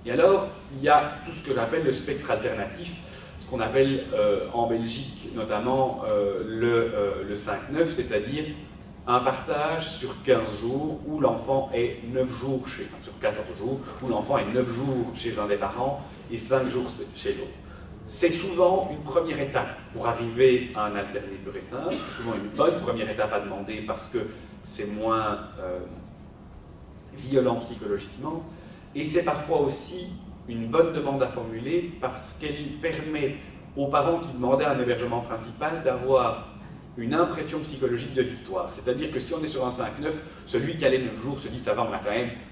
Et alors, il y a tout ce que j'appelle le spectre alternatif, ce ce qu'on appelle en Belgique notamment le 5-9, c'est-à-dire un partage sur 15 jours où l'enfant est 9 jours sur 14 jours, où l'enfant est 9 jours chez un des parents et 5 jours chez l'autre. C'est souvent une première étape pour arriver à un alterné pur et simple, c'est souvent une bonne première étape à demander parce que c'est moins violent psychologiquement, et c'est parfois aussi une bonne demande à formuler parce qu'elle permet aux parents qui demandaient un hébergement principal d'avoir une impression psychologique de victoire. C'est-à-dire que si on est sur un 5-9, celui qui allait 9 jours se dit ça va,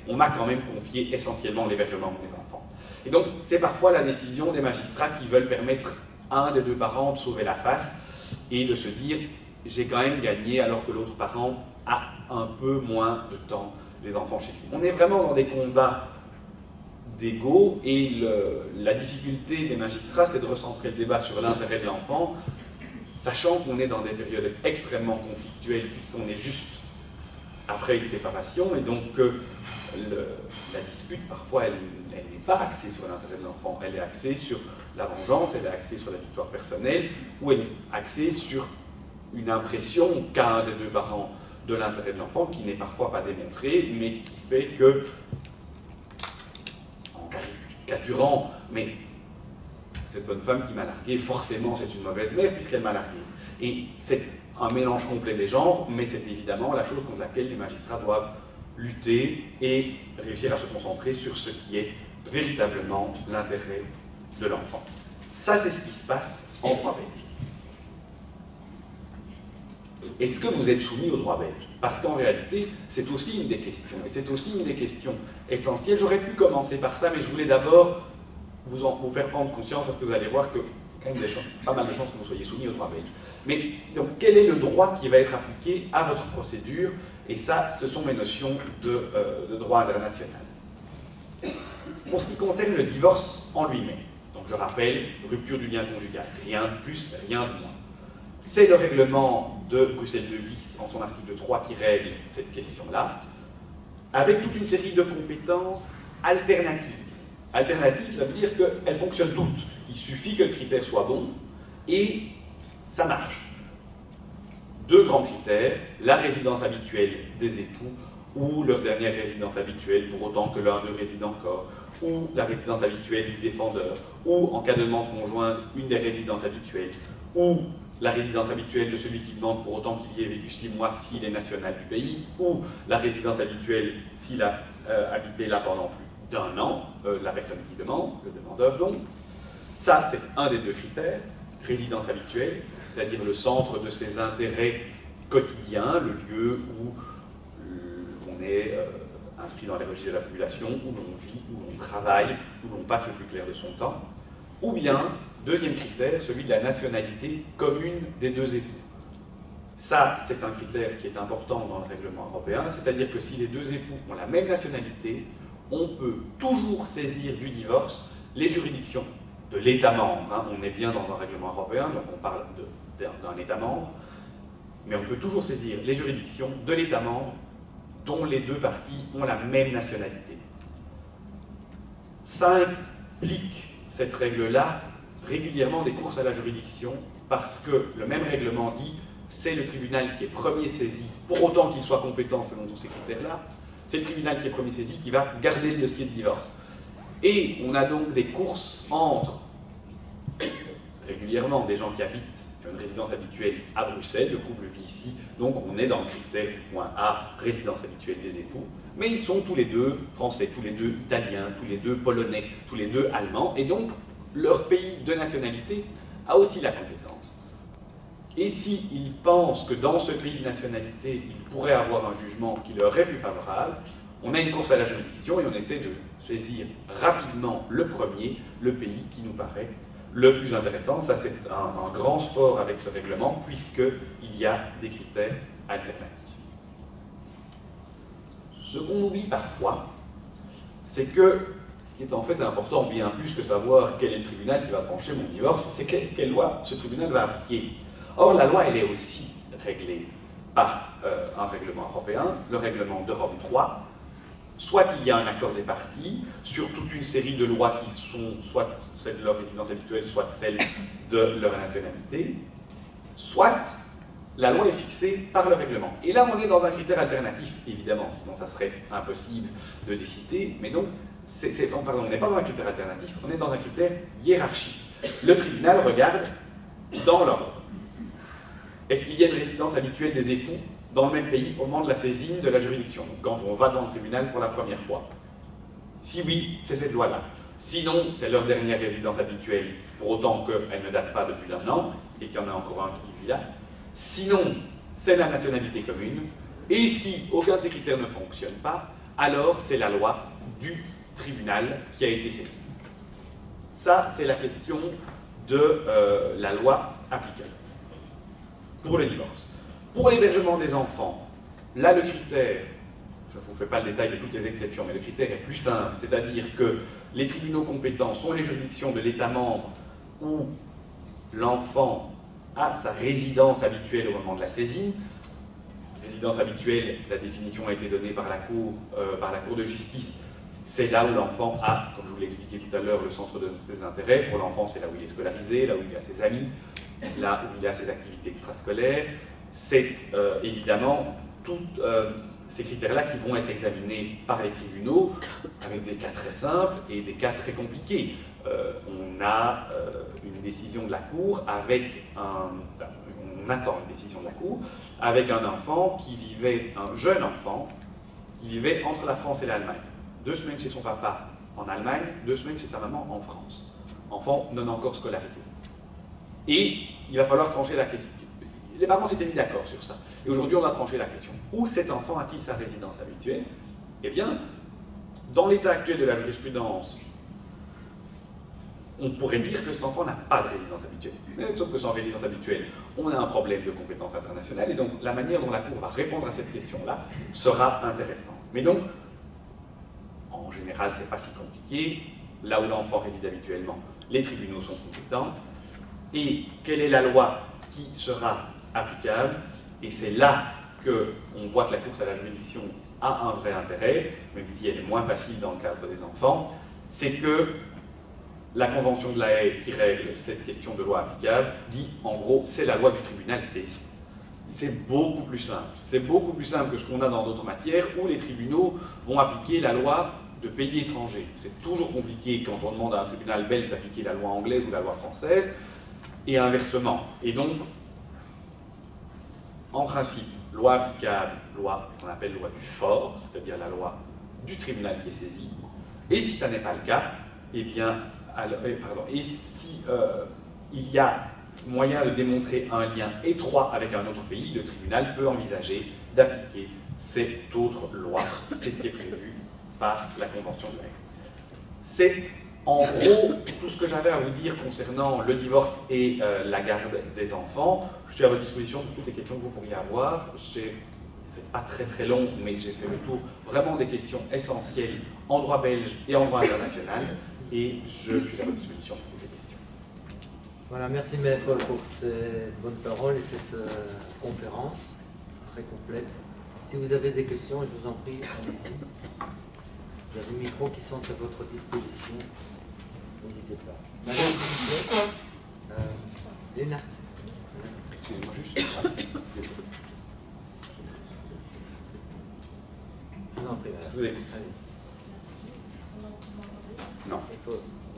on m'a quand même confié essentiellement l'hébergement de mes enfants. Et donc c'est parfois la décision des magistrats qui veulent permettre à un des deux parents de sauver la face et de se dire j'ai quand même gagné alors que l'autre parent a un peu moins de temps les enfants chez lui. On est vraiment dans des combats d'ego et la difficulté des magistrats c'est de recentrer le débat sur l'intérêt de l'enfant, sachant qu'on est dans des périodes extrêmement conflictuelles puisqu'on est juste après une séparation et donc la dispute parfois elle n'est pas axée sur l'intérêt de l'enfant, elle est axée sur la vengeance, elle est axée sur la victoire personnelle ou elle est axée sur une impression qu'a un des deux parents de l'intérêt de l'enfant qui n'est parfois pas démontré mais qui fait que en caricaturant, mais cette bonne femme qui m'a largué, forcément c'est une mauvaise mère puisqu'elle m'a largué. Et c'est un mélange complet des genres, mais c'est évidemment la chose contre laquelle les magistrats doivent lutter et réussir à se concentrer sur ce qui est véritablement l'intérêt de l'enfant. Ça, c'est ce qui se passe en droit belge. Est-ce que vous êtes soumis au droit belge? Parce qu'en réalité, c'est aussi une des questions, et c'est aussi une des questions essentielles. J'aurais pu commencer par ça, mais je voulais d'abord vous faire prendre conscience, parce que vous allez voir que quand même pas mal de chances que vous soyez soumis au droit belge. Mais donc, quel est le droit qui va être appliqué à votre procédure? Et ça, ce sont mes notions de droit international. Pour ce qui concerne le divorce en lui-même, donc je rappelle, rupture du lien conjugal, rien de plus, rien de moins. C'est le règlement de Bruxelles 2 bis en son article 3 qui règle cette question-là, avec toute une série de compétences alternatives. Alternatives, ça veut dire qu'elles fonctionnent toutes. Il suffit que le critère soit bon et ça marche. Deux grands critères, la résidence habituelle des époux ou leur dernière résidence habituelle pour autant que l'un d'eux réside encore, ou la résidence habituelle du défendeur, ou en cas de demande conjointe, une des résidences habituelles, ou la résidence habituelle de celui qui demande pour autant qu'il y ait vécu 6 mois s'il est national du pays, ou la résidence habituelle s'il a habité là pendant plus d'1 an, la personne qui demande, le demandeur donc. Ça, c'est un des deux critères, résidence habituelle, c'est-à-dire le centre de ses intérêts quotidiens, le lieu où on est inscrit dans les registres de la population, où l'on vit, où l'on travaille, où l'on passe le plus clair de son temps, ou bien, deuxième critère, celui de la nationalité commune des deux époux. Ça, c'est un critère qui est important dans le règlement européen, c'est-à-dire que si les deux époux ont la même nationalité, on peut toujours saisir du divorce les juridictions de l'État membre. Hein. On est bien dans un règlement européen, donc on parle d'un État membre, mais on peut toujours saisir les juridictions de l'État membre dont les deux parties ont la même nationalité. Ça implique, cette règle-là, régulièrement des courses à la juridiction, parce que le même règlement dit c'est le tribunal qui est premier saisi, pour autant qu'il soit compétent selon tous ces critères-là, c'est le tribunal qui est premier saisi qui va garder le dossier de divorce. Et on a donc des courses entre, régulièrement, des gens qui habitent, qui ont une résidence habituelle à Bruxelles, le couple vit ici, donc on est dans le critère du point A, résidence habituelle des époux, mais ils sont tous les deux français, tous les deux italiens, tous les deux polonais, tous les deux allemands, et donc leur pays de nationalité a aussi la compétence. Et s'ils pensent que dans ce pays de nationalité, ils pourraient avoir un jugement qui leur est plus favorable, on a une course à la juridiction et on essaie de saisir rapidement le premier, le pays qui nous paraît le plus intéressant. Ça, c'est un grand sport avec ce règlement, puisqu'il y a des critères alternatifs. Ce qu'on oublie parfois, c'est que ce qui est en fait important, bien plus que savoir quel est le tribunal qui va trancher mon divorce, c'est quelle loi ce tribunal va appliquer. Or, la loi, elle est aussi réglée par un règlement européen, le règlement de Rome 3, soit il y a un accord des parties sur toute une série de lois qui sont soit celles de leur résidence habituelle, soit celles de leur nationalité, soit la loi est fixée par le règlement. Et là, on est dans un critère alternatif, évidemment, sinon ça serait impossible de décider, mais donc, on n'est pas dans un critère alternatif, on est dans un critère hiérarchique. Le tribunal regarde dans l'ordre. Est-ce qu'il y a une résidence habituelle des époux dans le même pays au moment de la saisine de la juridiction, donc quand on va dans le tribunal pour la première fois? Si oui, c'est cette loi-là. Sinon, c'est leur dernière résidence habituelle, pour autant qu'elle ne date pas depuis un an, et qu'il y en a encore un qui vit là. Sinon, c'est la nationalité commune. Et si aucun de ces critères ne fonctionne pas, alors c'est la loi du tribunal qui a été saisie. Ça, c'est la question de la loi applicable pour le divorce. Pour l'hébergement des enfants, là, le critère, je ne vous fais pas le détail de toutes les exceptions, mais le critère est plus simple, c'est-à-dire que les tribunaux compétents sont les juridictions de l'État membre où l'enfant a sa résidence habituelle au moment de la saisine. Résidence habituelle, la définition a été donnée par la Cour de justice. C'est là où l'enfant a, comme je vous l'ai expliqué tout à l'heure, le centre de ses intérêts. Pour l'enfant, c'est là où il est scolarisé, là où il a ses amis, là où il a ses activités extrascolaires. C'est évidemment tous ces critères-là qui vont être examinés par les tribunaux avec des cas très simples et des cas très compliqués. On a une décision de la Cour avec on attend une décision de la Cour avec un enfant qui vivait, un jeune enfant qui vivait entre la France et l'Allemagne. 2 semaines chez son papa en Allemagne, 2 semaines chez sa maman en France. Enfant non encore scolarisé. Et il va falloir trancher la question. Les parents s'étaient mis d'accord sur ça. Et aujourd'hui, on a tranché la question. Où cet enfant a-t-il sa résidence habituelle? Eh bien, dans l'état actuel de la jurisprudence, on pourrait dire que cet enfant n'a pas de résidence habituelle. Mais, sauf que sans résidence habituelle, on a un problème de compétence internationale. Et donc, la manière dont la Cour va répondre à cette question-là sera intéressante. Mais donc, en général, c'est pas si compliqué. Là où l'enfant réside habituellement, les tribunaux sont compétents. Et quelle est la loi qui sera applicable? Et c'est là qu'on voit que la course à la juridiction a un vrai intérêt, même si elle est moins facile dans le cadre des enfants, c'est que la Convention de la Haye qui règle cette question de loi applicable dit, en gros, c'est la loi du tribunal saisie. C'est beaucoup plus simple. C'est beaucoup plus simple que ce qu'on a dans d'autres matières où les tribunaux vont appliquer la loi de pays étrangers. C'est toujours compliqué quand on demande à un tribunal belge d'appliquer la loi anglaise ou la loi française, et inversement. Et donc, en principe, loi applicable, loi qu'on appelle loi du fort, c'est-à-dire la loi du tribunal qui est saisie. Et si ça n'est pas le cas, eh bien, et si il y a moyen de démontrer un lien étroit avec un autre pays, le tribunal peut envisager d'appliquer cette autre loi. C'est ce qui est prévu par la Convention de la Haye. C'est en gros tout ce que j'avais à vous dire concernant le divorce et la garde des enfants. Je suis à votre disposition pour toutes les questions que vous pourriez avoir. C'est pas très très long, mais j'ai fait le tour vraiment des questions essentielles en droit belge et en droit international. Et je suis à votre disposition pour toutes les questions. Voilà, merci Maître pour ces bonnes paroles et cette conférence très complète. Si vous avez des questions, je vous en prie, allez-y. Il y a des micros qui sont à votre disposition. N'hésitez pas. Madame, s'il vous plaît. Léna. Excusez-moi juste. Je vous en prie, madame. Je vous écoute. Allez-y. Non.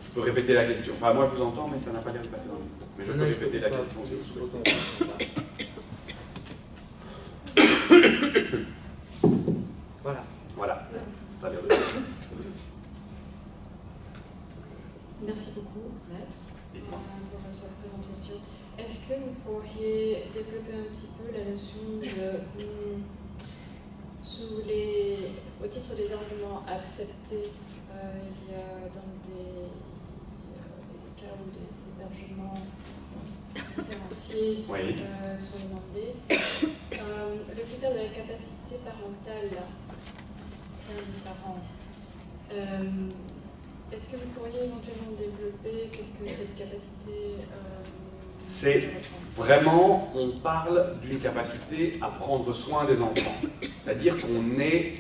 Je peux répéter la question. Enfin, moi je vous entends, mais ça n'a pas l'air de passer dans le micro. Mais je peux répéter la question si vous souhaitez. Voilà. Voilà. Ça a l'air de... Merci beaucoup, Maître, pour votre présentation. Est-ce que vous pourriez développer un petit peu la notion de, au titre des arguments acceptés, il y a donc des cas où des hébergements différenciés Oui. sont demandés. Le critère de la capacité parentale d'un parent, est-ce que vous pourriez éventuellement développer qu'est-ce que cette capacité C'est vraiment, on parle d'une capacité à prendre soin des enfants. C'est-à-dire qu'on est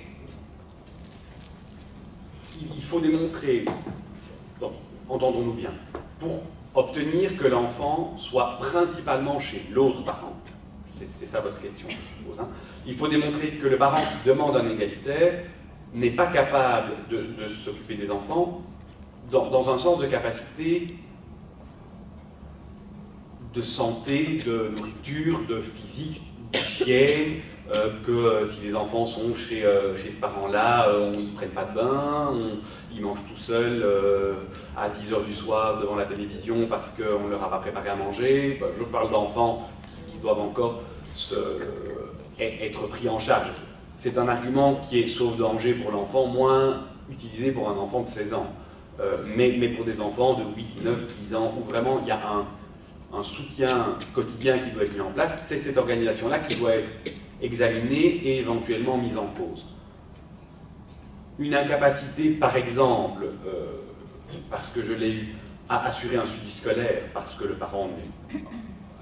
faut démontrer, bon, entendons-nous bien, pour obtenir que l'enfant soit principalement chez l'autre parent, c'est ça votre question, je suppose, hein. Il faut démontrer que le parent qui demande un égalitaire n'est pas capable de s'occuper des enfants dans un sens de capacité de santé, de nourriture, de physique, d'hygiène, que si les enfants sont chez ce parent-là, ils ne prennent pas de bain, ils mangent tout seuls à 10 h du soir devant la télévision parce qu'on ne leur a pas préparé à manger. Je parle d'enfants qui doivent encore être pris en charge. C'est un argument qui est sauf danger pour l'enfant, moins utilisé pour un enfant de 16 ans. Mais pour des enfants de 8, 9, 10 ans, où vraiment il y a un soutien quotidien qui doit être mis en place, c'est cette organisation-là qui doit être examinée et éventuellement mise en cause. Une incapacité, par exemple, parce que je l'ai eu, à assurer un suivi scolaire, parce que le parent n'est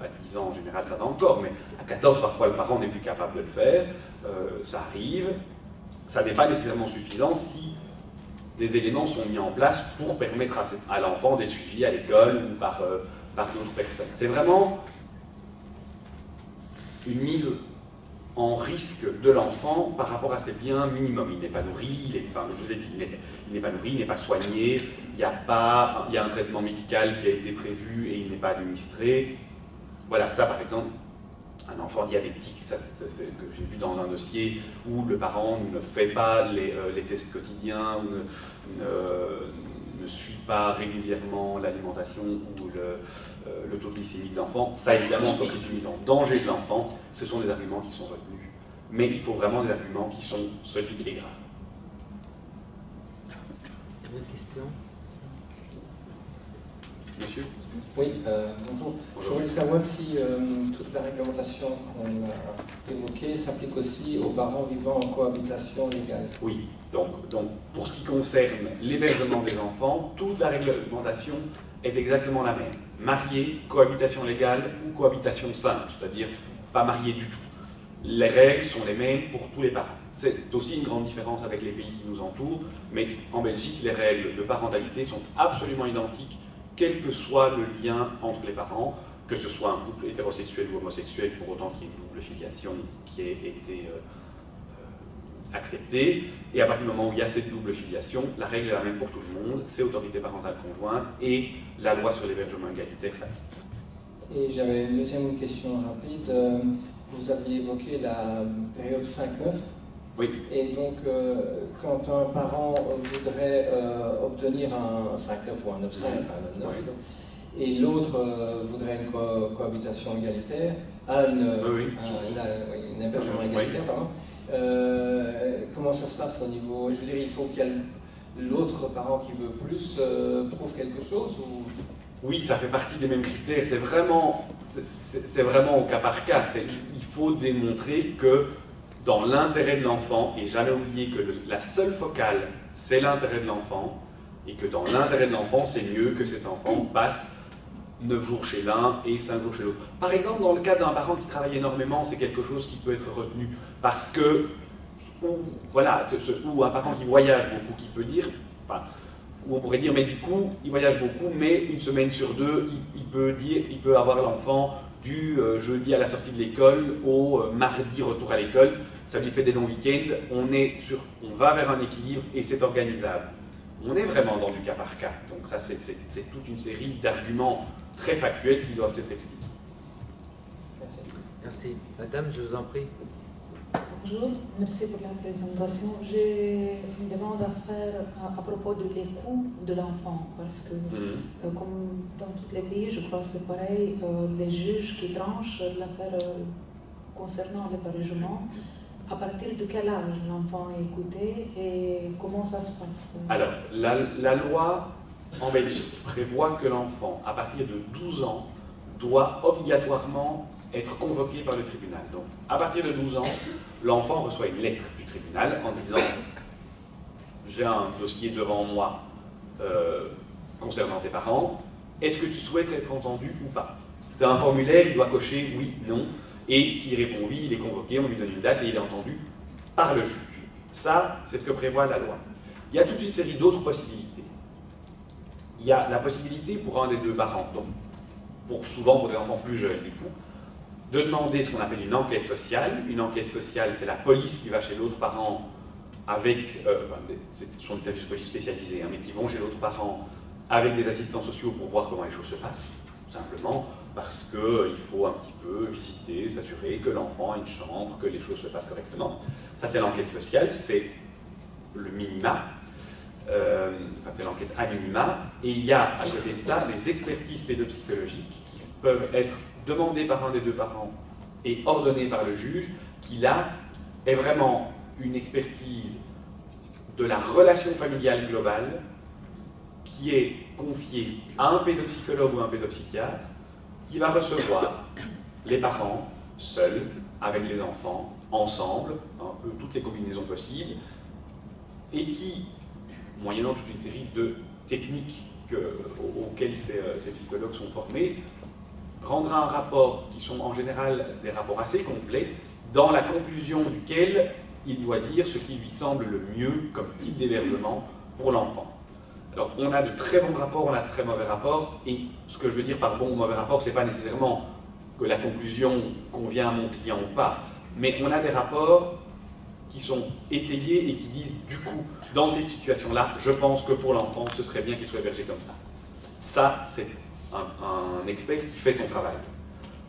à 10 ans en général ça va encore, mais à 14 parfois le parent n'est plus capable de le faire, ça arrive, ça n'est pas nécessairement suffisant si des éléments sont mis en place pour permettre à l'enfant d'être suivi à l'école ou par d'autres personnes. C'est vraiment une mise en risque de l'enfant par rapport à ses biens minimums. Il n'est pas nourri, enfin, je vous ai dit, il n'est pas nourri, il n'est pas soigné, il y a un traitement médical qui a été prévu et il n'est pas administré. Voilà, ça par exemple, un enfant diabétique, ça c'est que j'ai vu dans un dossier où le parent ne fait pas les tests quotidiens, ou ne suit pas régulièrement l'alimentation ou le taux glycémique de l'enfant. Ça évidemment, comme c'est une mise en danger de l'enfant, ce sont des arguments qui sont retenus. Mais il faut vraiment des arguments qui sont solides et graves. D'autres questions? Monsieur? Oui, bonjour. Je voulais savoir si toute la réglementation qu'on a évoquée s'applique aussi aux parents vivant en cohabitation légale. Oui, donc pour ce qui concerne l'hébergement des enfants, toute la réglementation est exactement la même. Marié, cohabitation légale ou cohabitation simple, c'est-à-dire pas marié du tout. Les règles sont les mêmes pour tous les parents. C'est aussi une grande différence avec les pays qui nous entourent, mais en Belgique, les règles de parentalité sont absolument identiques, quel que soit le lien entre les parents, que ce soit un couple hétérosexuel ou homosexuel, pour autant qu'il y ait une double filiation qui ait été acceptée. Et à partir du moment où il y a cette double filiation, la règle est la même pour tout le monde, c'est autorité parentale conjointe et la loi sur l'hébergement égalitaire s'applique. Et j'avais une deuxième question rapide. Vous aviez évoqué la période 5-9. Oui. Et donc, quand un parent voudrait obtenir un 5-9 ou un 9-5, un 9-9, oui, et l'autre voudrait une cohabitation égalitaire, un hébergement égalitaire, pardon, comment ça se passe au niveau... Je veux dire, il faut qu'il y ait l'autre parent qui veut plus prouve quelque chose ou... Oui, ça fait partie des mêmes critères. C'est vraiment au cas par cas. Il faut démontrer que dans l'intérêt de l'enfant, et jamais oublier que la seule focale, c'est l'intérêt de l'enfant, et que dans l'intérêt de l'enfant, c'est mieux que cet enfant passe 9 jours chez l'un et 5 jours chez l'autre. Par exemple, dans le cas d'un parent qui travaille énormément, c'est quelque chose qui peut être retenu, parce que, ou un parent qui voyage beaucoup, qui peut dire, enfin, où on pourrait dire, mais du coup, il voyage beaucoup, mais une semaine sur deux, il peut avoir l'enfant du jeudi à la sortie de l'école au mardi retour à l'école. Ça lui fait des longs week-ends, on va vers un équilibre et c'est organisable. On est vraiment dans du cas par cas. Donc ça, c'est toute une série d'arguments très factuels qui doivent être expliqués. Merci. Merci. Madame, je vous en prie. Bonjour, merci pour la présentation. J'ai une demande à faire à propos de les coûts de l'enfant, parce que comme dans tous les pays, je crois que c'est pareil, les juges qui tranchent l'affaire concernant l'hébergement, à partir de quel âge l'enfant est écouté et comment ça se passe? Alors, la loi en Belgique prévoit que l'enfant, à partir de 12 ans, doit obligatoirement être convoqué par le tribunal. Donc, à partir de 12 ans, l'enfant reçoit une lettre du tribunal en disant « J'ai un dossier devant moi concernant tes parents, est-ce que tu souhaites être entendu ou pas ?» C'est un formulaire, il doit cocher « oui », « non », et s'il répond « oui », il est convoqué, on lui donne une date et il est entendu par le juge. Ça, c'est ce que prévoit la loi. Il y a toute une série d'autres possibilités. Il y a la possibilité pour un des deux parents, donc souvent pour des enfants plus jeunes du coup, de demander ce qu'on appelle une enquête sociale. Une enquête sociale, c'est la police qui va chez l'autre parent avec, ce sont des services de police spécialisés, hein, mais qui vont chez l'autre parent avec des assistants sociaux pour voir comment les choses se passent, tout simplement parce qu'il faut un petit peu visiter, s'assurer que l'enfant a une chambre, que les choses se passent correctement. Ça, c'est l'enquête sociale, c'est le minima, c'est l'enquête à minima, et il y a à côté de ça les expertises pédopsychologiques qui peuvent être demandées par un des deux parents et ordonnées par le juge, qui là est vraiment une expertise de la relation familiale globale qui est confiée à un pédopsychologue ou un pédopsychiatre qui va recevoir les parents seuls, avec les enfants, ensemble, un peu toutes les combinaisons possibles, et qui, moyennant toute une série de techniques auxquelles ces psychologues sont formés, rendra un rapport qui sont en général des rapports assez complets, dans la conclusion duquel il doit dire ce qui lui semble le mieux comme type d'hébergement pour l'enfant. Alors, on a de très bons rapports, on a de très mauvais rapports, et ce que je veux dire par bon ou mauvais rapport, ce n'est pas nécessairement que la conclusion convient à mon client ou pas, mais on a des rapports qui sont étayés et qui disent, du coup, dans cette situation-là, je pense que pour l'enfant, ce serait bien qu'il soit hébergé comme ça. Ça, c'est un expert qui fait son travail.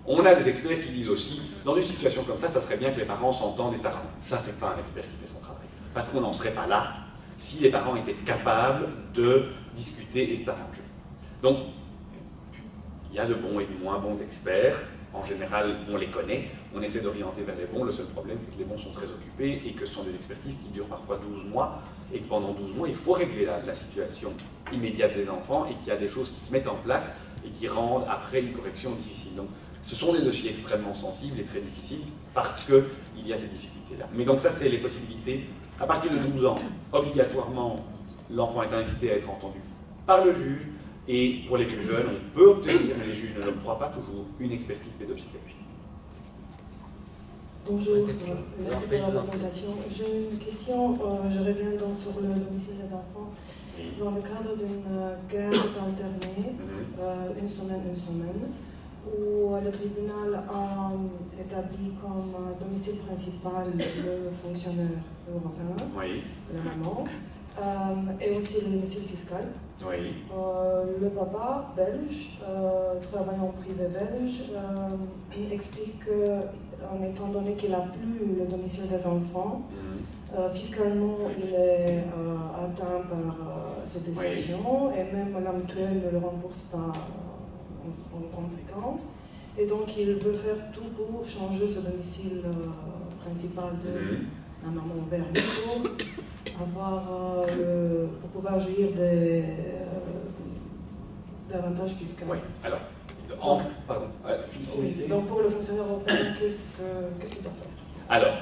On a des experts qui disent aussi, dans une situation comme ça serait bien que les parents s'entendent et s'arrangent. Ça, c'est pas un expert qui fait son travail. Parce qu'on n'en serait pas là si les parents étaient capables de discuter et de s'arranger. Donc, il y a de bons et de moins bons experts. En général, on les connaît, on essaie d'orienter vers les bons. Le seul problème, c'est que les bons sont très occupés et que ce sont des expertises qui durent parfois 12 mois et que pendant 12 mois, il faut régler la situation immédiate des enfants et qu'il y a des choses qui se mettent en place et qui rendent après une correction difficile. Donc, ce sont des dossiers extrêmement sensibles et très difficiles parce qu'il y a ces difficultés-là. Mais donc ça, c'est les possibilités. À partir de 12 ans, obligatoirement, l'enfant est invité à être entendu par le juge. Et pour les plus jeunes, on peut obtenir, mais les juges ne l'octroient pas toujours, une expertise pédopsychologique. Bonjour, merci pour la présentation. J'ai une question, je reviens donc sur le domicile des enfants. Dans le cadre d'une garde alternée, une semaine, où le tribunal a établi comme domicile principal le fonctionnaire européen, la maman, et aussi le domicile fiscal. Le papa belge, travaillant privé belge, explique qu'en étant donné qu'il n'a plus le domicile des enfants, fiscalement il est atteint par cette décision et même la mutuelle ne le rembourse pas en conséquence. Et donc il veut faire tout pour changer ce domicile principal de la maman vers lui pour pouvoir jouir des avantages fiscaux. Oui, alors, donc pour le fonctionnaire européen, qu'est-ce qu'il doit faire? Alors,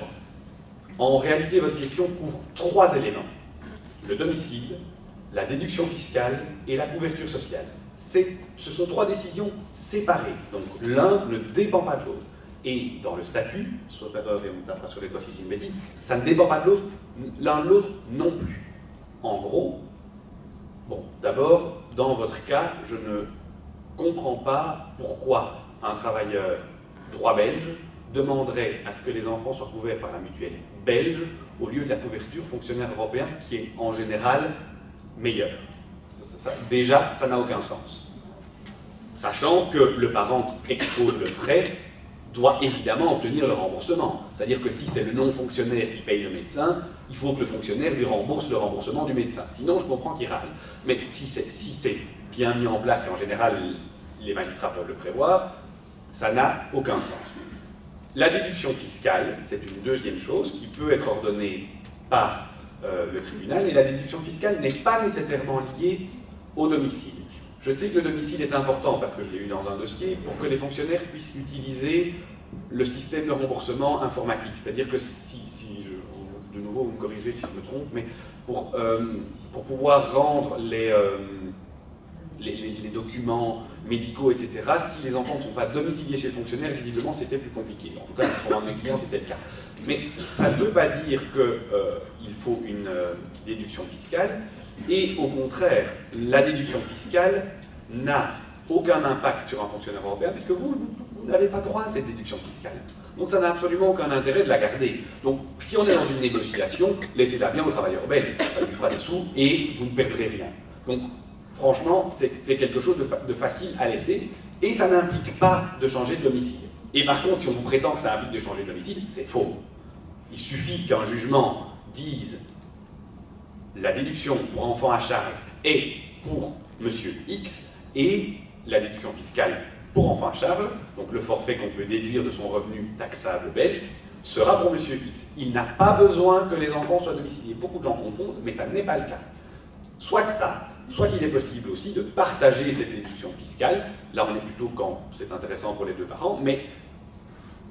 en réalité, votre question couvre 3 éléments. Le domicile, la déduction fiscale et la couverture sociale. Ce sont 3 décisions séparées, donc l'un ne dépend pas de l'autre. Et dans le statut, sauf erreur et on tapera sur les doigts si j'ai une bêtise, ça ne dépend pas de l'autre, l'un de l'autre non plus. En gros, bon, d'abord, dans votre cas, je ne comprends pas pourquoi un travailleur droit belge demanderait à ce que les enfants soient couverts par la mutuelle belge au lieu de la couverture fonctionnaire européen qui est en général meilleure. Déjà, ça n'a aucun sens. Sachant que le parent qui expose le frais doit évidemment obtenir le remboursement. C'est-à-dire que si c'est le non-fonctionnaire qui paye le médecin, il faut que le fonctionnaire lui rembourse le remboursement du médecin. Sinon, je comprends qu'il râle. Mais si c'est bien mis en place, et en général, les magistrats peuvent le prévoir, ça n'a aucun sens. La déduction fiscale, c'est une deuxième chose qui peut être ordonnée par le tribunal, et la déduction fiscale n'est pas nécessairement liée au domicile. Je sais que le domicile est important, parce que je l'ai eu dans un dossier, pour que les fonctionnaires puissent utiliser le système de remboursement informatique. C'est-à-dire que de nouveau, vous me corrigez si je me trompe, mais pour pouvoir rendre les documents médicaux, etc. Si les enfants ne sont pas domiciliés chez le fonctionnaire, visiblement c'était plus compliqué. En tout cas, pour un de mes clients, c'était le cas. Mais ça ne veut pas dire qu'il faut une déduction fiscale, et au contraire, la déduction fiscale n'a aucun impact sur un fonctionnaire européen, puisque vous n'avez pas droit à cette déduction fiscale. Donc ça n'a absolument aucun intérêt de la garder. Donc si on est dans une négociation, laissez-la bien aux travailleurs belges, ça lui fera des sous et vous ne perdrez rien. Donc franchement, c'est quelque chose de facile à laisser, et ça n'implique pas de changer de domicile. Et par contre, si on vous prétend que ça implique de changer de domicile, c'est faux. Il suffit qu'un jugement dise la déduction pour enfant à charge est pour monsieur X, et la déduction fiscale pour enfant à charge, donc le forfait qu'on peut déduire de son revenu taxable belge, sera pour monsieur X. Il n'a pas besoin que les enfants soient domiciliés. Beaucoup de gens confondent, mais ça n'est pas le cas. Soit ça, soit il est possible aussi de partager cette déduction fiscale. Là, on est plutôt quand c'est intéressant pour les deux parents, mais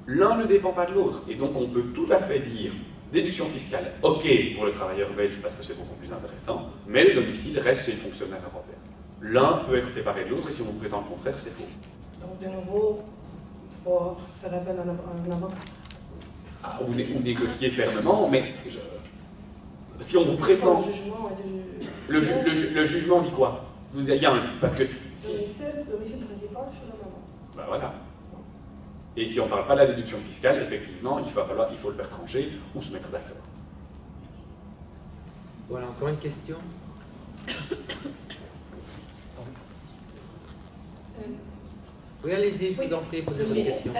l'un ne dépend pas de l'autre. Et donc, on peut tout à fait dire déduction fiscale, ok pour le travailleur belge parce que c'est beaucoup plus intéressant, mais le domicile reste chez le fonctionnaire européen. L'un peut être séparé de l'autre, et si on vous prétend le contraire, c'est faux. Donc, de nouveau, il faut faire appel à un avocat. Ah, ou négocier fermement, mais si on vous prétend... Le jugement le jugement dit quoi? Il y a un juge, parce que le domicile principal chez la maman. Ben voilà. Et si on ne parle pas de la déduction fiscale, effectivement, il faut le faire trancher ou se mettre d'accord. Voilà, encore une question. Oui, allez-y, je vous en prie, posez votre question.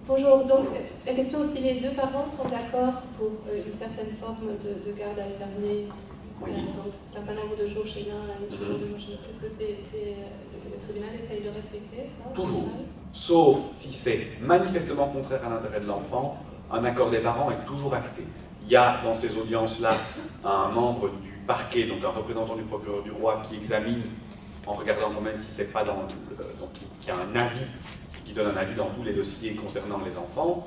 Bonjour, donc la question, si les deux parents sont d'accord pour une certaine forme de garde alternée, donc un certain nombre de jours chez l'un et un autre nombre de jours chez l'autre, est-ce que le tribunal essaye de respecter ça? Toujours. Sauf si c'est manifestement contraire à l'intérêt de l'enfant, un accord des parents est toujours acté. Il y a dans ces audiences-là un membre du parquet, donc un représentant du procureur du roi, qui examine en regardant quand même si c'est pas donc qui a un avis, qui donne un avis dans tous les dossiers concernant les enfants,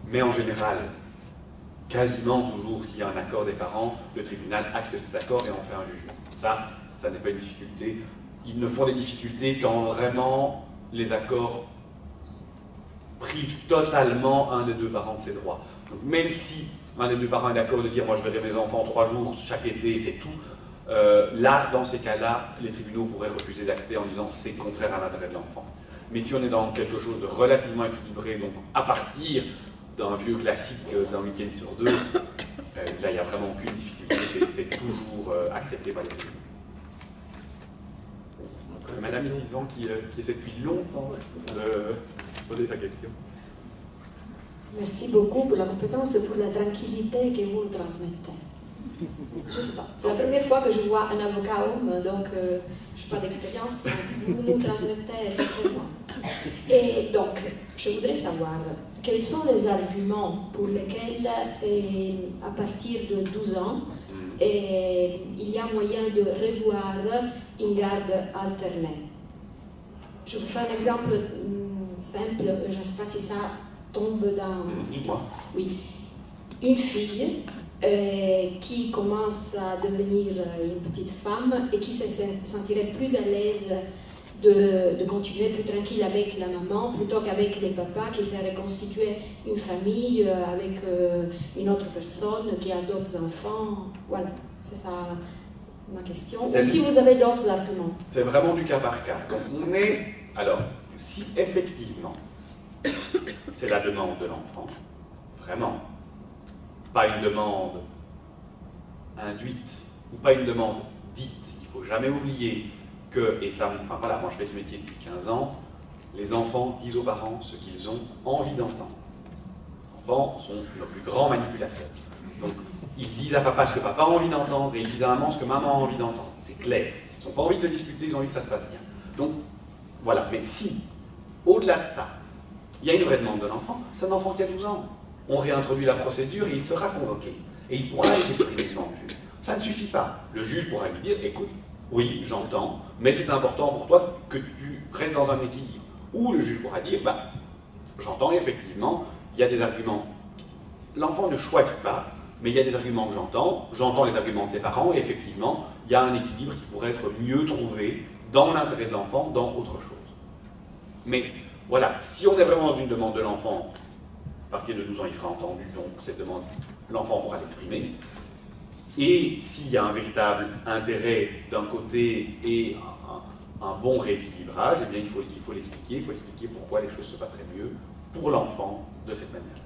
mais en général, quasiment toujours, s'il y a un accord des parents, le tribunal acte cet accord et en fait un jugement. Ça n'est pas une difficulté. Ils ne font des difficultés quand vraiment les accords privent totalement un des deux parents de ses droits. Donc même si un des deux parents est d'accord de dire « moi je verrai mes enfants 3 jours chaque été, c'est tout », là, dans ces cas-là, les tribunaux pourraient refuser d'acter en disant c'est contraire à l'intérêt de l'enfant. Mais si on est dans quelque chose de relativement équilibré, donc à partir d'un vieux classique d'un week-end sur 2, là, il n'y a vraiment aucune difficulté, c'est toujours accepté par les tribunaux. Madame ici devant qui essaie depuis longtemps de poser sa question. Merci beaucoup pour la compétence et pour la tranquillité que vous nous transmettez. Je ne sais pas, c'est la première fois que je vois un avocat homme, donc je n'ai pas d'expérience, vous nous transmettez sincèrement. Et donc, je voudrais savoir, quels sont les arguments pour lesquels, à partir de 12 ans, il y a moyen de revoir une garde alternée? Je vous fais un exemple simple, je ne sais pas si ça tombe dans... Oui. Une fille qui commence à devenir une petite femme et qui se sentirait plus à l'aise de continuer plus tranquille avec la maman plutôt qu'avec les papas qui s'est reconstitué une famille avec une autre personne qui a d'autres enfants. Voilà, c'est ça ma question. Ou si vous avez d'autres arguments. C'est vraiment du cas par cas. Donc on est... Alors, si effectivement c'est la demande de l'enfant, vraiment, pas une demande induite ou pas une demande dite, il ne faut jamais oublier que, et ça, enfin voilà, moi je fais ce métier depuis 15 ans, les enfants disent aux parents ce qu'ils ont envie d'entendre. Les enfants sont nos plus grands manipulateurs. Donc, ils disent à papa ce que papa a envie d'entendre et ils disent à maman ce que maman a envie d'entendre. C'est clair. Ils n'ont pas envie de se disputer, ils ont envie que ça se passe bien. Donc, voilà. Mais si, au-delà de ça, il y a une vraie demande de l'enfant, c'est un enfant qui a 12 ans. On réintroduit la procédure et il sera convoqué. Et il pourra s'exprimer devant le juge. Ça ne suffit pas. Le juge pourra lui dire, écoute, oui, j'entends, mais c'est important pour toi que tu restes dans un équilibre. Ou le juge pourra dire, bah, j'entends effectivement, il y a des arguments. L'enfant ne choisit pas, mais il y a des arguments que j'entends les arguments de tes parents, et effectivement, il y a un équilibre qui pourrait être mieux trouvé dans l'intérêt de l'enfant, dans autre chose. Mais voilà, si on est vraiment dans une demande de l'enfant, à partir de 12 ans, il sera entendu, donc cette demande, l'enfant pourra l'exprimer. Et s'il y a un véritable intérêt d'un côté et un bon rééquilibrage, eh bien il faut l'expliquer, pourquoi les choses se passeraient mieux pour l'enfant de cette manière.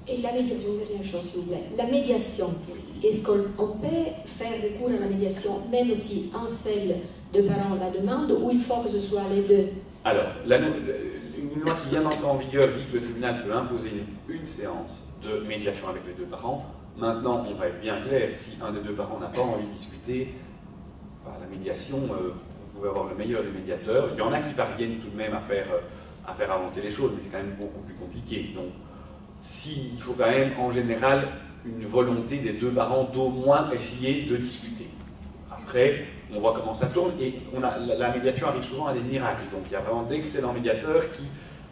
Et la médiation, dernière chose s'il vous plaît. La médiation, est-ce qu'on peut faire recours à la médiation même si un seul de parents la demande ou il faut que ce soit les deux? Alors, une loi qui vient d'entrer en vigueur dit que le tribunal peut imposer une séance de médiation avec les deux parents. Maintenant, on va être bien clair, si un des deux parents n'a pas envie de discuter, la médiation, vous pouvez avoir le meilleur des médiateurs. Il y en a qui parviennent tout de même à faire avancer les choses, mais c'est quand même beaucoup plus compliqué. Donc, il faut quand même, en général, une volonté des deux parents d'au moins essayer de discuter. Après, on voit comment ça tourne, et la médiation arrive souvent à des miracles. Donc, il y a vraiment d'excellents médiateurs qui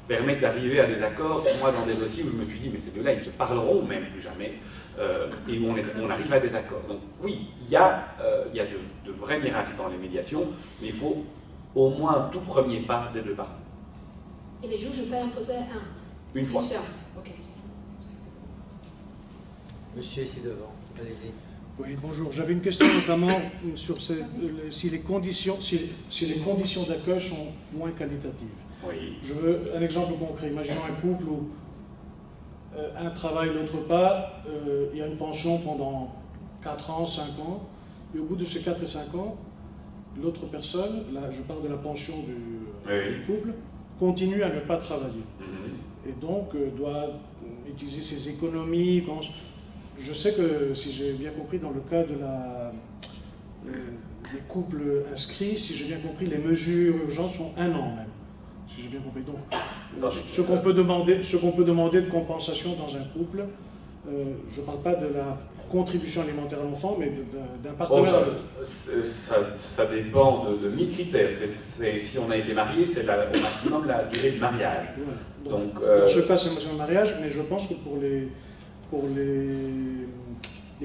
permettent d'arriver à des accords. Moi, dans des dossiers où je me suis dit, mais ces deux-là, ils ne se parleront même plus jamais, et où on arrive à des accords. Donc, oui, il y a de vrais miracles dans les médiations, mais il faut au moins un tout premier pas des deux parents. Et les juges peuvent imposer une fois. Ok. Monsieur ici devant, allez-y. Oui, bonjour. J'avais une question notamment sur si les conditions d'accueil sont moins qualitatives. Oui. Je veux un exemple concret. Imaginons un couple où un travaille, l'autre pas, il y a une pension pendant 4 ans, 5 ans, et au bout de ces 4 et 5 ans, l'autre personne, là je parle de la pension du couple, continue à ne pas travailler. Et donc doit utiliser ses économies. Je sais que, si j'ai bien compris, dans le cas des couples inscrits, si j'ai bien compris, les mesures urgentes sont 1 an même. Si j'ai bien compris. Donc, ce qu'on peut demander de compensation dans un couple, je ne parle pas de la contribution alimentaire à l'enfant, mais d'un partenaire. Ça dépend de 1000 critères. Si on a été marié, c'est au maximum la durée du mariage. Ouais. Donc, dans ce cas, c'est le maximum du mariage, mais je pense que pour les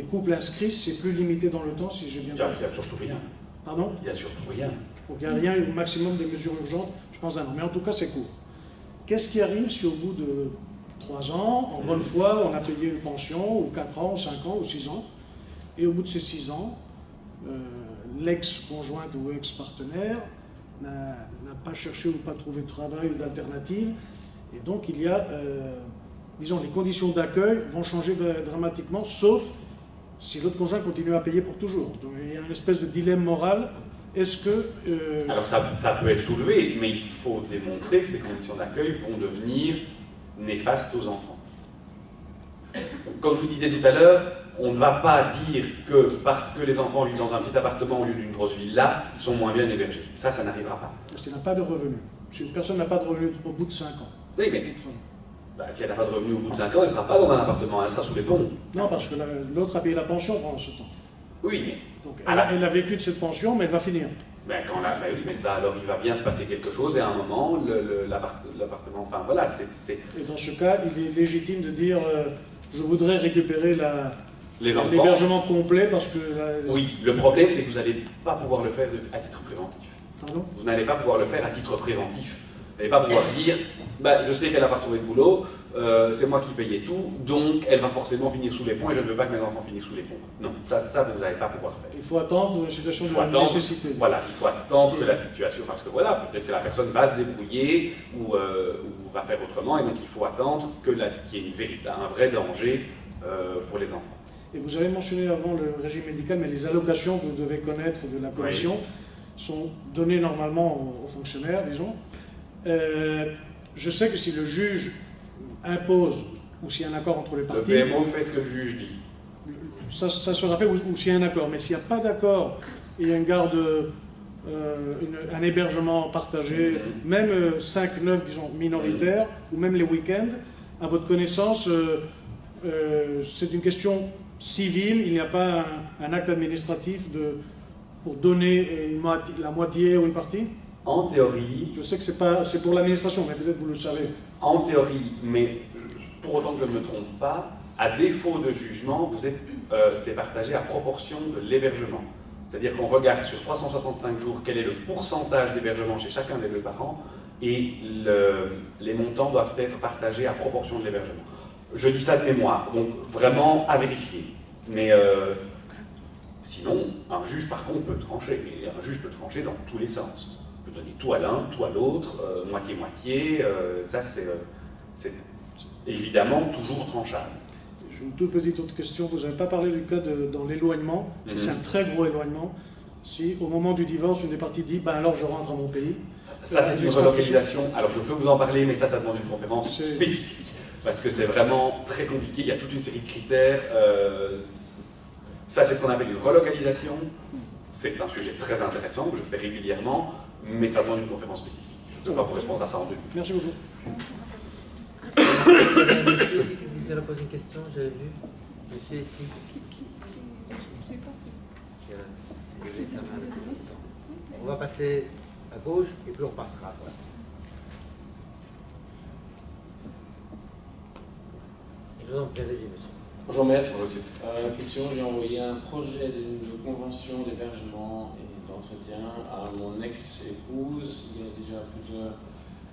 couples inscrits, c'est plus limité dans le temps, si j'ai bien compris. Il n'y a surtout rien. Pardon? Il n'y a surtout rien. Donc il n'y a rien au maximum des mesures urgentes, je pense, 1 an. Mais en tout cas, c'est court. Qu'est-ce qui arrive si au bout de 3 ans, en bonne foi, on a payé une pension, ou 4 ans, ou 5 ans, ou 6 ans, et au bout de ces 6 ans, l'ex-conjointe ou ex-partenaire n'a pas cherché ou pas trouvé de travail ou d'alternative, et donc il y a, disons, les conditions d'accueil vont changer dramatiquement, sauf si l'autre conjoint continue à payer pour toujours. Donc il y a une espèce de dilemme moral. Est-ce que... Alors ça peut être soulevé, mais il faut démontrer que ces conditions d'accueil vont devenir néfastes aux enfants. Comme je vous disais tout à l'heure, on ne va pas dire que parce que les enfants vivent dans un petit appartement au lieu d'une grosse villa, ils sont moins bien hébergés. Ça n'arrivera pas. S'il n'a pas de revenus. Si une personne n'a pas de revenus au bout de 5 ans. Oui, mais si elle n'a pas de revenus au bout de 5 ans, elle ne sera pas dans un appartement, elle sera sous les ponts. Non, parce que l'autre a payé la pension pendant ce temps. Oui, mais... Donc, elle a vécu de cette pension, mais elle va finir. Oui, mais ça, alors il va bien se passer quelque chose, et à un moment, l'appartement, enfin voilà, c'est... Et dans ce cas, il est légitime de dire je voudrais récupérer l'hébergement complet parce que... Oui, le problème, c'est que vous n'allez pas pouvoir le faire à titre préventif. Pardon? Vous n'allez pas pouvoir le faire à titre préventif. Vous n'allez pas pouvoir dire je sais qu'elle n'a pas retrouvé de boulot, c'est moi qui payais tout, donc elle va forcément finir sous les ponts et je ne veux pas que mes enfants finissent sous les ponts. Non, ça vous n'allez pas pouvoir faire. Il faut attendre une situation de nécessité. Voilà, il faut attendre que la situation, parce que voilà, peut-être que la personne va se débrouiller ou va faire autrement, et donc il faut attendre qu'il y ait un vrai danger pour les enfants. Et vous avez mentionné avant le régime médical, mais les allocations que vous devez connaître de la Commission sont données normalement aux fonctionnaires, disons. Je sais que si le juge impose, ou s'il y a un accord entre les parties... Le PMO fait ce que le juge dit. Ça sera fait, ou s'il y a un accord. Mais s'il n'y a pas d'accord, il y a une garde, un hébergement partagé, même 5-9, disons, minoritaires, ou même les week-ends, à votre connaissance, c'est une question civile, il n'y a pas un acte administratif pour donner la moitié ou une partie? En théorie... Je sais que c'est pour l'administration, mais peut-être vous le savez. En théorie, mais pour autant que je ne me trompe pas, à défaut de jugement, c'est partagé à proportion de l'hébergement. C'est-à-dire qu'on regarde sur 365 jours quel est le pourcentage d'hébergement chez chacun des deux parents, et les montants doivent être partagés à proportion de l'hébergement. Je dis ça de mémoire, donc vraiment à vérifier. Mais sinon, un juge par contre peut trancher, et un juge peut trancher dans tous les sens. Il peut donner tout à l'un, tout à l'autre, moitié-moitié, ça c'est évidemment toujours tranchable. J'ai une toute petite autre question, vous n'avez pas parlé du cas dans l'éloignement, c'est un très gros éloignement. Si au moment du divorce, une des parties dit, ben alors je rentre à mon pays. Ça c'est une relocalisation, alors je peux vous en parler, mais ça demande une conférence spécifique. Parce que c'est vraiment très compliqué, il y a toute une série de critères. Ça, c'est ce qu'on appelle une relocalisation. C'est un sujet très intéressant que je fais régulièrement, mais ça demande une conférence spécifique. Je ne peux pas vous répondre à ça en 2 minutes. Merci beaucoup. Monsieur ici qui désire poser une question, j'avais vu. Monsieur ici. Je n'ai pas su. On va passer à gauche et puis on repassera à droite. Je vous en prie, allez-y, monsieur. Bonjour maître. Question, j'ai envoyé un projet de convention d'hébergement et d'entretien à mon ex-épouse il y a déjà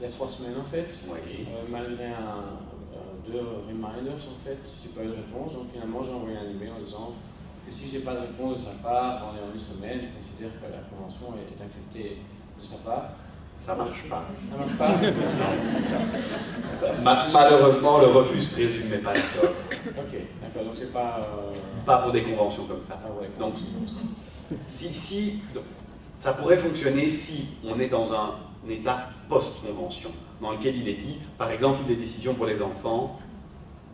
il y a 3 semaines en fait. Oui. Malgré 2 reminders en fait, j'ai pas eu de réponse. Donc finalement j'ai envoyé un email en disant que si j'ai pas de réponse de sa part en 1 semaine, je considère que la convention est acceptée de sa part. Ça marche pas. Ça marche pas. Malheureusement, le refus se présume, mais pas d'accord. Ok, d'accord, donc c'est pas... Pas pour des conventions comme ça. Ah ouais, donc, donc, ça pourrait fonctionner si on est dans un état post-convention, dans lequel il est dit, par exemple, des décisions pour les enfants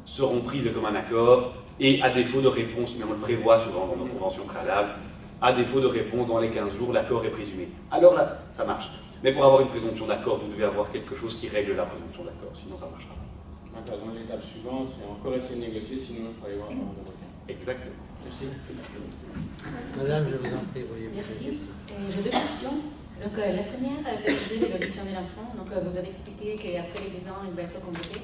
seront prises de commun accord, et à défaut de réponse, mais on le prévoit souvent dans nos conventions préalables, à défaut de réponse dans les 15 jours, l'accord est présumé. Alors là, ça marche. Mais pour avoir une présomption d'accord, vous devez avoir quelque chose qui règle la présomption d'accord, sinon ça ne marchera pas. D'accord, donc l'étape suivante, c'est encore essayer de négocier, sinon il faut aller voir un avocat. Exactement. Merci. Madame, je vous en prie, veuillez. Merci. J'ai 2 questions. Donc, la première, c'est le sujet de l'évolution de l'enfant. Donc, vous avez expliqué qu'après les 2 ans, il va être complété.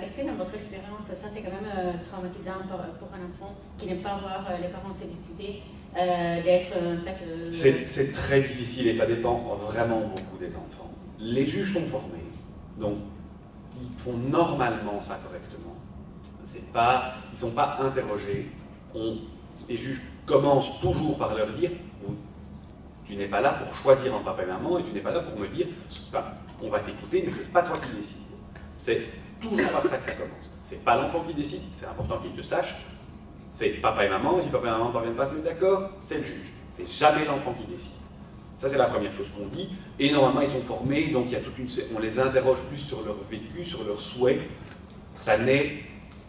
Est-ce que dans votre expérience, ça c'est quand même traumatisant pour un enfant qui n'aime pas voir les parents se disputer, d'être en fait... C'est très difficile et ça dépend vraiment beaucoup des enfants. Les juges sont formés, donc ils font normalement ça correctement. Ils ne sont pas interrogés. Les juges commencent toujours par leur dire tu n'es pas là pour choisir un papa et maman et tu n'es pas là pour me dire enfin, on va t'écouter, mais c'est pas toi qui décides. C'est toujours par ça que ça commence. C'est pas l'enfant qui décide, c'est important qu'il le sache. C'est papa et maman, et si papa et maman ne parviennent pas à se mettre d'accord, c'est le juge. C'est jamais l'enfant qui décide. Ça, c'est la première chose qu'on dit. Et normalement, ils sont formés, donc il y a on les interroge plus sur leur vécu, sur leurs souhaits. Ça n'est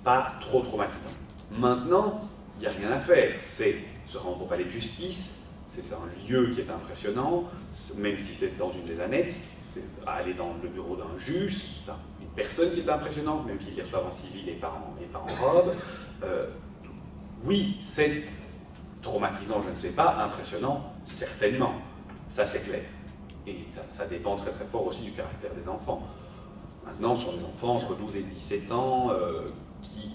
pas trop traumatisant. Maintenant, il n'y a rien à faire. C'est se rendre au palais de justice, c'est un lieu qui est impressionnant, même si c'est dans une des annexes, c'est aller dans le bureau d'un juge, c'est une personne qui est impressionnante, même s'il y reçoit en civil et pas en robe. Oui, c'est traumatisant, je ne sais pas, impressionnant, certainement, ça c'est clair. Et ça dépend très très fort aussi du caractère des enfants. Maintenant, ce sont des enfants entre 12 et 17 ans qui,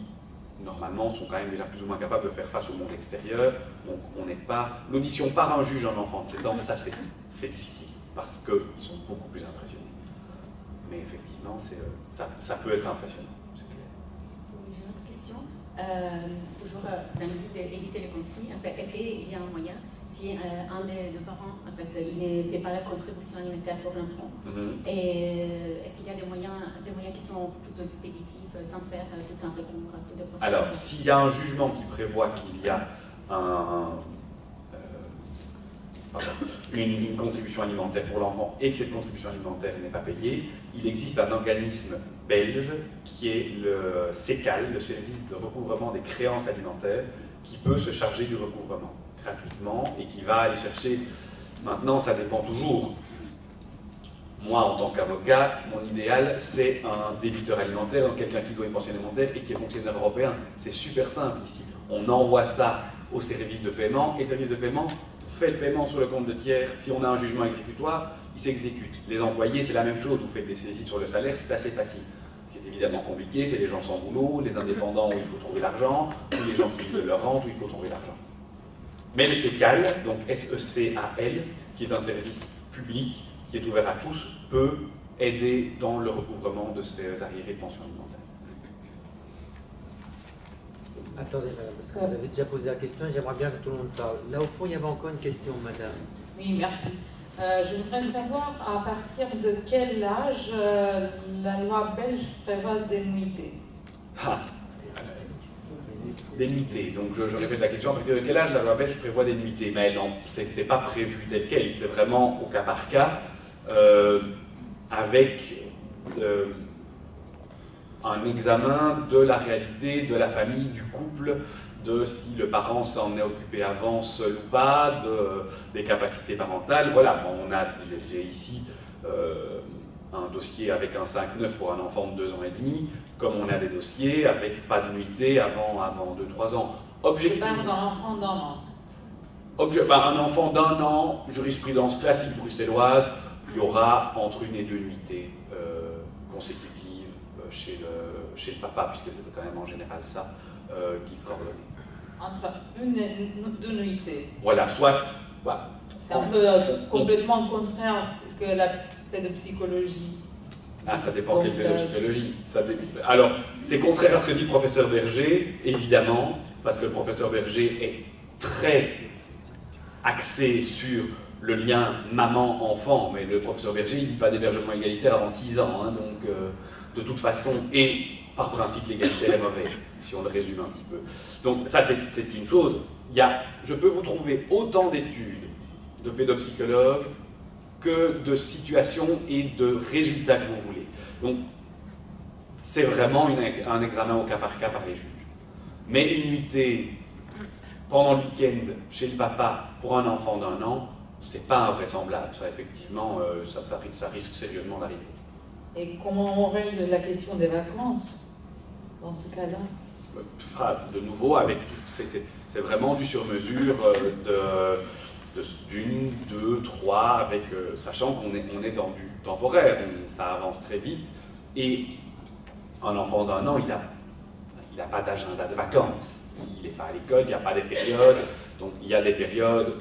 normalement, sont quand même déjà plus ou moins capables de faire face au monde extérieur. Donc on n'est pas... L'audition par un juge d'un enfant de 7 ans, ça c'est difficile, parce qu'ils sont beaucoup plus impressionnés. Mais effectivement, ça peut être impressionnant, c'est clair. J'ai une autre question. Toujours dans le but d'éviter le conflit, en fait, est-ce qu'il y a un moyen, si un des 2 parents, en fait, il ne paie pas la contribution alimentaire pour l'enfant, et est-ce qu'il y a des moyens qui sont plutôt expéditifs, sans faire tout un recours, tout le processus? Alors, s'il y a un jugement qui prévoit qu'il y a une contribution alimentaire pour l'enfant et que cette contribution alimentaire n'est pas payée, il existe un organisme belge qui est le CECAL, le service de recouvrement des créances alimentaires, qui peut se charger du recouvrement gratuitement et qui va aller chercher. Maintenant, ça dépend toujours. Moi, en tant qu'avocat, mon idéal, c'est un débiteur alimentaire, donc quelqu'un qui doit une pension alimentaire et qui est fonctionnaire européen. C'est super simple ici. On envoie ça au service de paiement et le service de paiement fait le paiement sur le compte de tiers. Si on a un jugement exécutoire, il s'exécute. Les employés, c'est la même chose. Vous faites des saisies sur le salaire, c'est assez facile. Ce qui est évidemment compliqué, c'est les gens sans boulot, les indépendants où il faut trouver l'argent, ou les gens qui vivent de leur rente où il faut trouver l'argent. Mais le SECAL, donc S-E-C-A-L, qui est un service public qui est ouvert à tous, peut aider dans le recouvrement de ces arriérés de pension alimentaire. Attendez, madame, parce que vous avez déjà posé la question, j'aimerais bien que tout le monde parle. Là, au fond, il y avait encore une question, madame. Oui, merci. Je voudrais savoir à partir de quel âge la loi belge prévoit des nuitées. Des nuitées. Donc je répète la question, à partir de quel âge la loi belge prévoit des nuitées? Mais non, c'est pas prévu tel quel, c'est vraiment au cas par cas, avec un examen de la réalité, de la famille, du couple, de si le parent s'en est occupé avant seul ou pas, des capacités parentales. Voilà, bon, j'ai ici un dossier avec un 5-9 pour un enfant de 2 ans et demi, comme on a des dossiers avec pas de nuitée avant 2-3 ans. Je parle d'un enfant d'un an. Un enfant d'1 an, jurisprudence classique bruxelloise, il y aura entre 1 et 2 nuitées consécutives chez le papa, puisque c'est quand même en général ça qui sera ordonné. Entre 1 et 2 nuitées. Voilà, soit... Voilà. C'est un peu complètement contraire que la pédopsychologie. Ah, ça dépend quelle pédopsychologie. Alors, c'est contraire à ce que dit le professeur Berger, évidemment, parce que le professeur Berger est très axé sur le lien maman-enfant, mais le professeur Berger, il ne dit pas d'hébergement égalitaire avant 6 ans, hein, donc de toute façon, et par principe, l'égalitaire est mauvais, si on le résume un petit peu. Donc ça, c'est une chose. Je peux vous trouver autant d'études de pédopsychologues que de situations et de résultats que vous voulez. Donc, c'est vraiment un examen au cas par les juges. Mais une nuitée pendant le week-end chez le papa pour un enfant d'1 an, c'est pas invraisemblable. Ça, effectivement, ça risque sérieusement d'arriver. Et comment on règle la question des vacances dans ce cas-là? De nouveau, c'est vraiment du sur-mesure d'une, 2, 3, sachant qu'on est dans du temporaire, ça avance très vite, et un enfant d'1 an, il n'a pas d'agenda de vacances, il n'est pas à l'école, il n'y a pas des périodes, donc il y a des périodes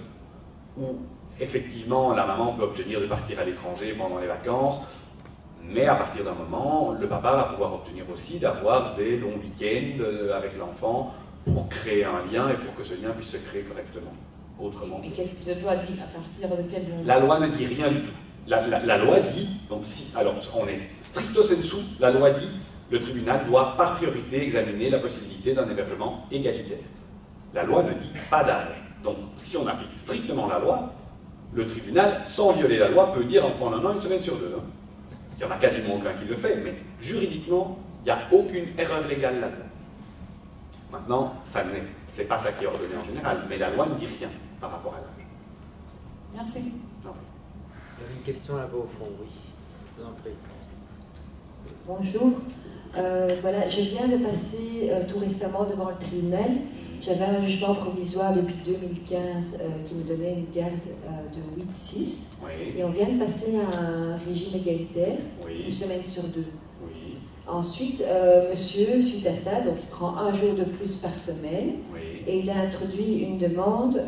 où effectivement la maman peut obtenir de partir à l'étranger pendant les vacances, mais à partir d'un moment, le papa va pouvoir obtenir aussi d'avoir des longs week-ends avec l'enfant pour créer un lien et pour que ce lien puisse se créer correctement. Autrement. Mais qu'est-ce que la loi dit? À partir de quel moment? La loi ne dit rien du tout. La loi dit, donc alors on est stricto sensu, la loi dit le tribunal doit par priorité examiner la possibilité d'un hébergement égalitaire. La loi ne dit pas d'âge. Donc si on applique strictement la loi, le tribunal, sans violer la loi, peut dire enfant d'1 an 1 semaine sur 2. Hein. Il n'y en a quasiment aucun qui le fait, mais juridiquement, il n'y a aucune erreur légale là-dedans. Maintenant, c'est pas ça qui est ordonné en général, mais la loi ne dit rien par rapport à l'âge. Merci. Il y avait une question là-bas au fond, oui. Je vous en prie. Bonjour. Voilà, je viens de passer tout récemment devant le tribunal. J'avais un jugement provisoire depuis 2015 qui me donnait une garde de 8-6. Oui. Et on vient de passer à un régime égalitaire, Oui. 1 semaine sur 2. Oui. Ensuite, monsieur, suite à ça, donc il prend 1 jour de plus par semaine. Oui. Et il a introduit une demande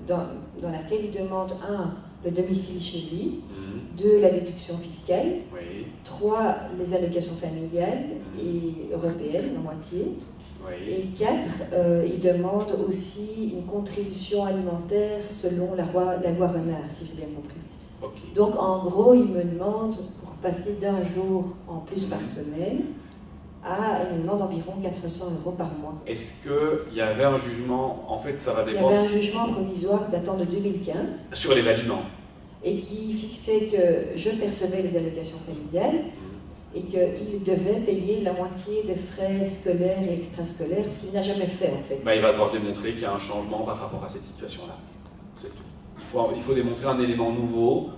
dans laquelle il demande 1, le domicile chez lui, 2, la déduction fiscale, Oui. 3, les allocations familiales et européennes, la moitié. Oui. Et 4, il demande aussi une contribution alimentaire selon la loi Renard, si j'ai bien compris. Okay. Donc en gros, il me demande, pour passer d'1 jour en plus par semaine, il me demande environ 400 € par mois. Est-ce qu'il y avait un jugement, en fait ça va dépendre... Il y avait un jugement provisoire datant de 2015. Sur les aliments. Et qui fixait que je percevais les allocations familiales et qu'il devait payer la moitié des frais scolaires et extrascolaires, ce qu'il n'a jamais fait en fait. Il va devoir démontrer qu'il y a un changement par rapport à cette situation-là. C'est tout. Il faut démontrer un élément nouveau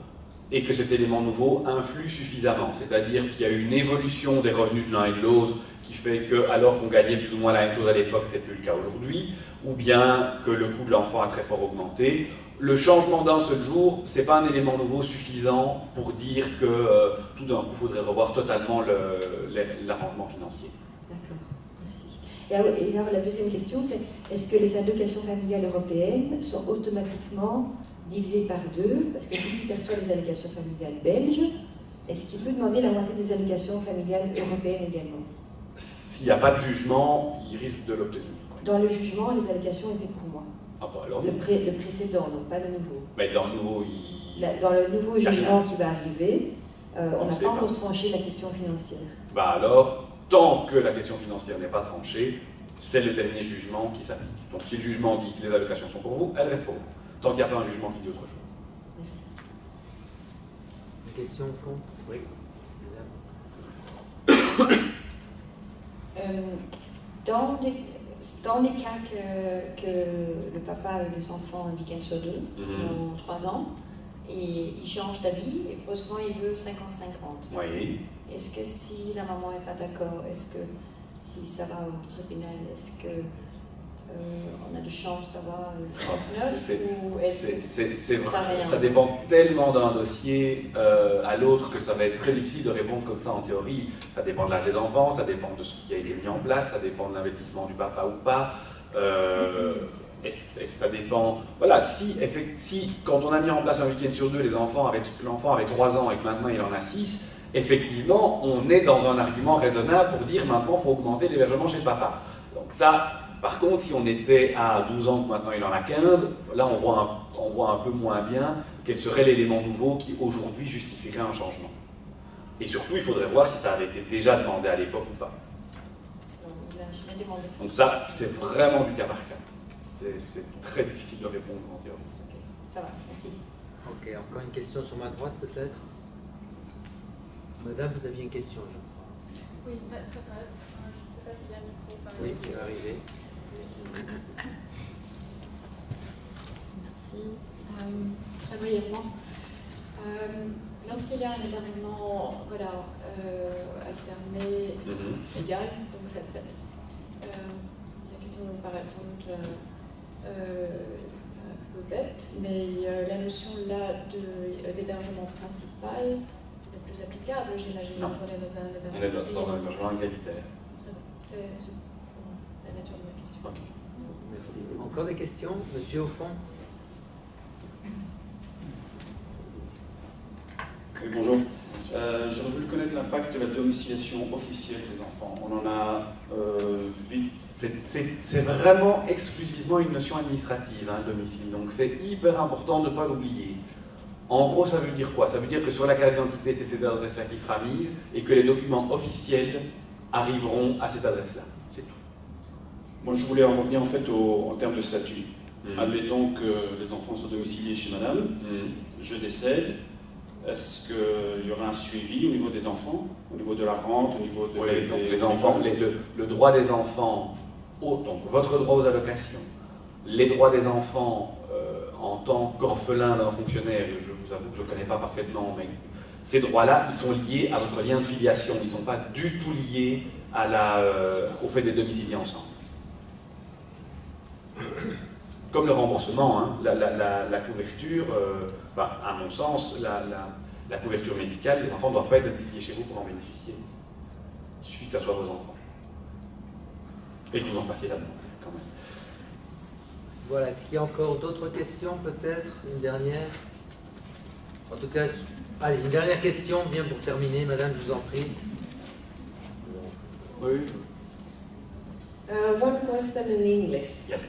et que cet élément nouveau influe suffisamment. C'est-à-dire qu'il y a eu une évolution des revenus de l'un et de l'autre qui fait que, alors qu'on gagnait plus ou moins la même chose à l'époque, c'est plus le cas aujourd'hui, ou bien que le coût de l'enfant a très fort augmenté. Le changement d'un seul jour, ce n'est pas un élément nouveau suffisant pour dire que tout d'un coup, il faudrait revoir totalement l'arrangement financier. D'accord, merci. Et alors la deuxième question, c'est est-ce que les allocations familiales européennes sont automatiquement divisées par 2? Parce que lui, il perçoit les allocations familiales belges. Est-ce qu'il peut demander la moitié des allocations familiales européennes également? S'il n'y a pas de jugement, il risque de l'obtenir. Dans le jugement, les allocations étaient pour moi. Ah bah alors, le précédent, donc pas le nouveau. Mais dans le nouveau, dans le nouveau jugement qui va arriver, on n'a pas encore pas tranché la question financière. Bah alors, tant que la question financière n'est pas tranchée, c'est le dernier jugement qui s'applique. Donc si le jugement dit que les allocations sont pour vous, elles restent pour vous. Tant qu'il n'y a pas un jugement qui dit autre chose. Merci. Une question au fond? Oui. Dans les cas que le papa a des enfants un week-end sur 2, dans 3 ans, et il change d'avis, et souvent il veut 50-50. Oui. Est-ce que si la maman n'est pas d'accord, est-ce que si ça va au tribunal, est-ce que on a de chance d'avoir le 69 ou est-ce que c'est vrai, ça dépend tellement d'un dossier à l'autre que ça va être très difficile de répondre comme ça en théorie. Ça dépend de l'âge des enfants, ça dépend de ce qui a été mis en place, ça dépend de l'investissement du papa ou pas. Et ça dépend. Voilà, si quand on a mis en place un week-end sur 2, l'enfant avait 3 ans et que maintenant il en a 6, effectivement, on est dans un argument raisonnable pour dire maintenant il faut augmenter l'hébergement chez le papa. Donc ça. Par contre, si on était à 12 ans, que maintenant il en a 15, là on voit un peu moins bien quel serait l'élément nouveau qui aujourd'hui justifierait un changement. Et surtout, il faudrait voir si ça avait été déjà demandé à l'époque ou pas. Donc ça, c'est vraiment du cas par cas. C'est très difficile de répondre en théorie. Okay. Ça va, merci. Ok, encore une question sur ma droite peut-être? Madame, vous aviez une question, je crois. Oui, très très. Je ne sais pas s'il y a un micro. Oui, il va arriver. Merci. Très brièvement, lorsqu'il y a un hébergement alterné égal, donc 7-7, la question me paraît sans doute un peu bête, mais la notion là d'hébergement principal n'est plus applicable, j'imagine. On est dans un hébergement égalitaire. C'est la nature de ma question. Okay. Merci. Encore des questions? Monsieur au fond? Oui, bonjour. J'aurais voulu connaître l'impact de la domiciliation officielle des enfants. On en a vite. C'est vraiment exclusivement une notion administrative, le domicile. Donc c'est hyper important de ne pas l'oublier. En gros, ça veut dire quoi? Ça veut dire que sur la carte d'identité, c'est cette adresse-là qui sera mise et que les documents officiels arriveront à cette adresse-là. C'est tout. Moi, je voulais en revenir en fait en termes de statut. Admettons que les enfants sont domiciliés chez madame, je décède. Est-ce qu'il y aura un suivi au niveau des enfants, au niveau de la rente, au niveau de donc les enfants, le droit des enfants, donc votre droit aux allocations, les droits des enfants en tant qu'orphelin d'un fonctionnaire, je vous avoue que je ne connais pas parfaitement, mais ces droits-là, ils sont liés à votre lien de filiation, ils ne sont pas du tout liés au fait d'être domiciliés ensemble. Comme le remboursement, la couverture, à mon sens, la couverture médicale, les enfants ne doivent pas être domiciliés chez vous pour en bénéficier. Il suffit que ça soit vos enfants. Et que vous en fassiez la demande, quand même. Voilà, est-ce qu'il y a encore d'autres questions, peut-être? Une dernière? En tout cas, allez, une dernière question, bien pour terminer, madame, je vous en prie. Oui. One question in English. Yes.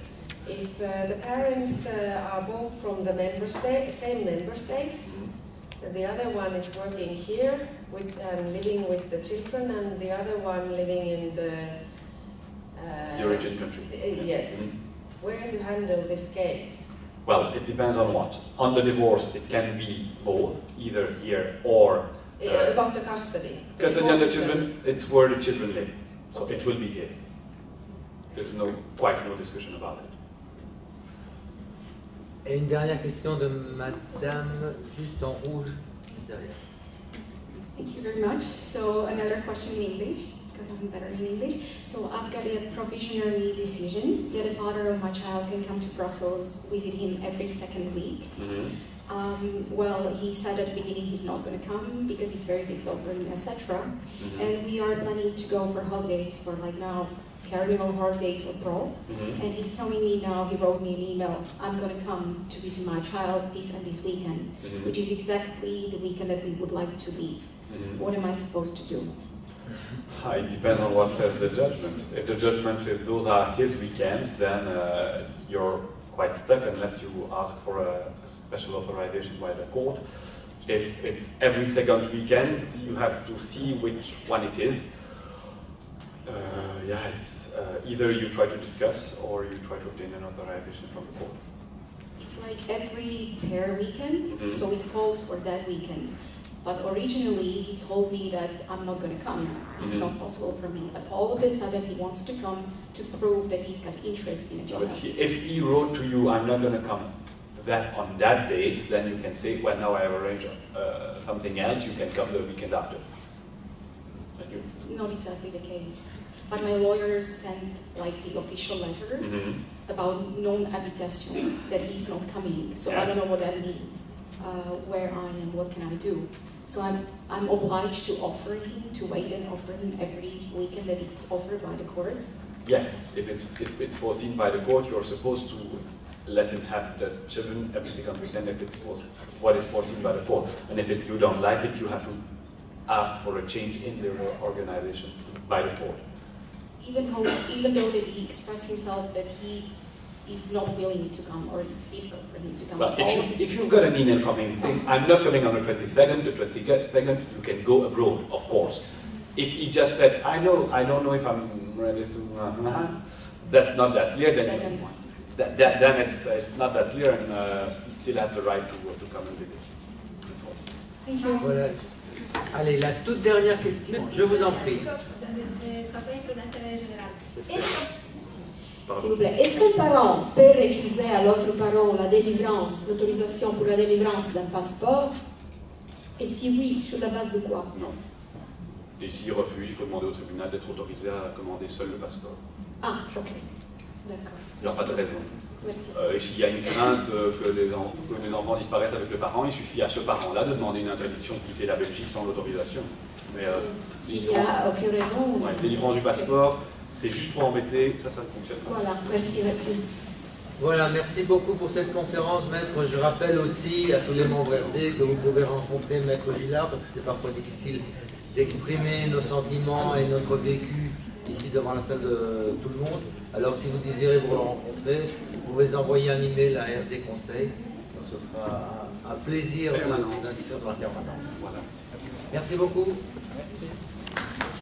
If the parents are both from the same member state, the other one is working here and living with the children, and the other one living in the origin country. Yes. Where to handle this case? Well, it depends on what. On the divorce, it can be both, either here or... about the custody. Custody of the children, it's where the children live. So okay. It will be here. There's quite no discussion about it. Et une dernière question de madame, juste en rouge, derrière. Thank you very much. So another question in English, because I'm better in English. So I've got a provisionary decision that the father of my child can come to Brussels, visit him every second week. Well, he said at the beginning he's not going to come because it's very difficult for him, etc. And we are planning to go for holidays for like now Carnival holidays abroad, and he's telling me now, he wrote me an email, I'm going to come to visit my child this and this weekend, which is exactly the weekend that we would like to leave. What am I supposed to do? It depends on what says the judgment. If the judgment says those are his weekends, then you're quite stuck unless you ask for a special authorization by the court. If it's every second weekend, you have to see which one it is. It's either you try to discuss or you try to obtain an authorization from the court. It's like every pair weekend, so it falls for that weekend. But originally, he told me that I'm not going to come. It's not possible for me. But all of a sudden, he wants to come to prove that he's got interest in a job. But if he wrote to you, I'm not going to come on that date, then you can say, well, now I have arranged something else, you can come the weekend after. It's not exactly the case. But my lawyer sent like the official letter about non-habitation, that he's not coming. So I don't know what that means, where I am, what can I do? So I'm obliged to offer him, to wait and offer him every weekend that it's offered by the court? Yes, if it's foreseen by the court, you're supposed to let him have the children every second weekend if it's what is foreseen by the court. And if you don't like it, you have to ask for a change in the organization by the court. Even though that he expressed himself that he is not willing to come, or it's difficult for him to come. Well, if you've got an email from him saying, I'm not coming on the 22nd, you can go abroad, of course. If he just said, I don't know if I'm ready to, that's not that clear, then, then it's not that clear, and he still has the right to come and visit. Thank you. Voilà. Allez, la toute dernière question, je vous en prie. S'il vous plaît, est-ce qu'un parent peut refuser à l'autre parent la délivrance, l'autorisation pour la délivrance d'un passeport? Et si oui, sur la base de quoi? Non. Et s'il refuse, il faut demander au tribunal d'être autorisé à commander seul le passeport. Ah, ok. D'accord. Il n'y a pas de raison. Merci. Et s'il y a une crainte que les enfants disparaissent avec le parent, il suffit à ce parent-là de demander une interdiction de quitter la Belgique sans l'autorisation. Mais s'il n'y a aucune raison... délivrance du passeport, c'est juste pour embêter, ça ne fonctionne pas. Voilà, merci. Voilà, merci beaucoup pour cette conférence, Maître. Je rappelle aussi à tous les membres RD que vous pouvez rencontrer Maître Gillard, parce que c'est parfois difficile d'exprimer nos sentiments et notre vécu ici devant la salle de tout le monde. Alors si vous désirez vous le rencontrer, vous pouvez envoyer un email à RD Conseil. On se fera un plaisir de vous inscrire dans la permanence. Voilà. Merci beaucoup. Merci.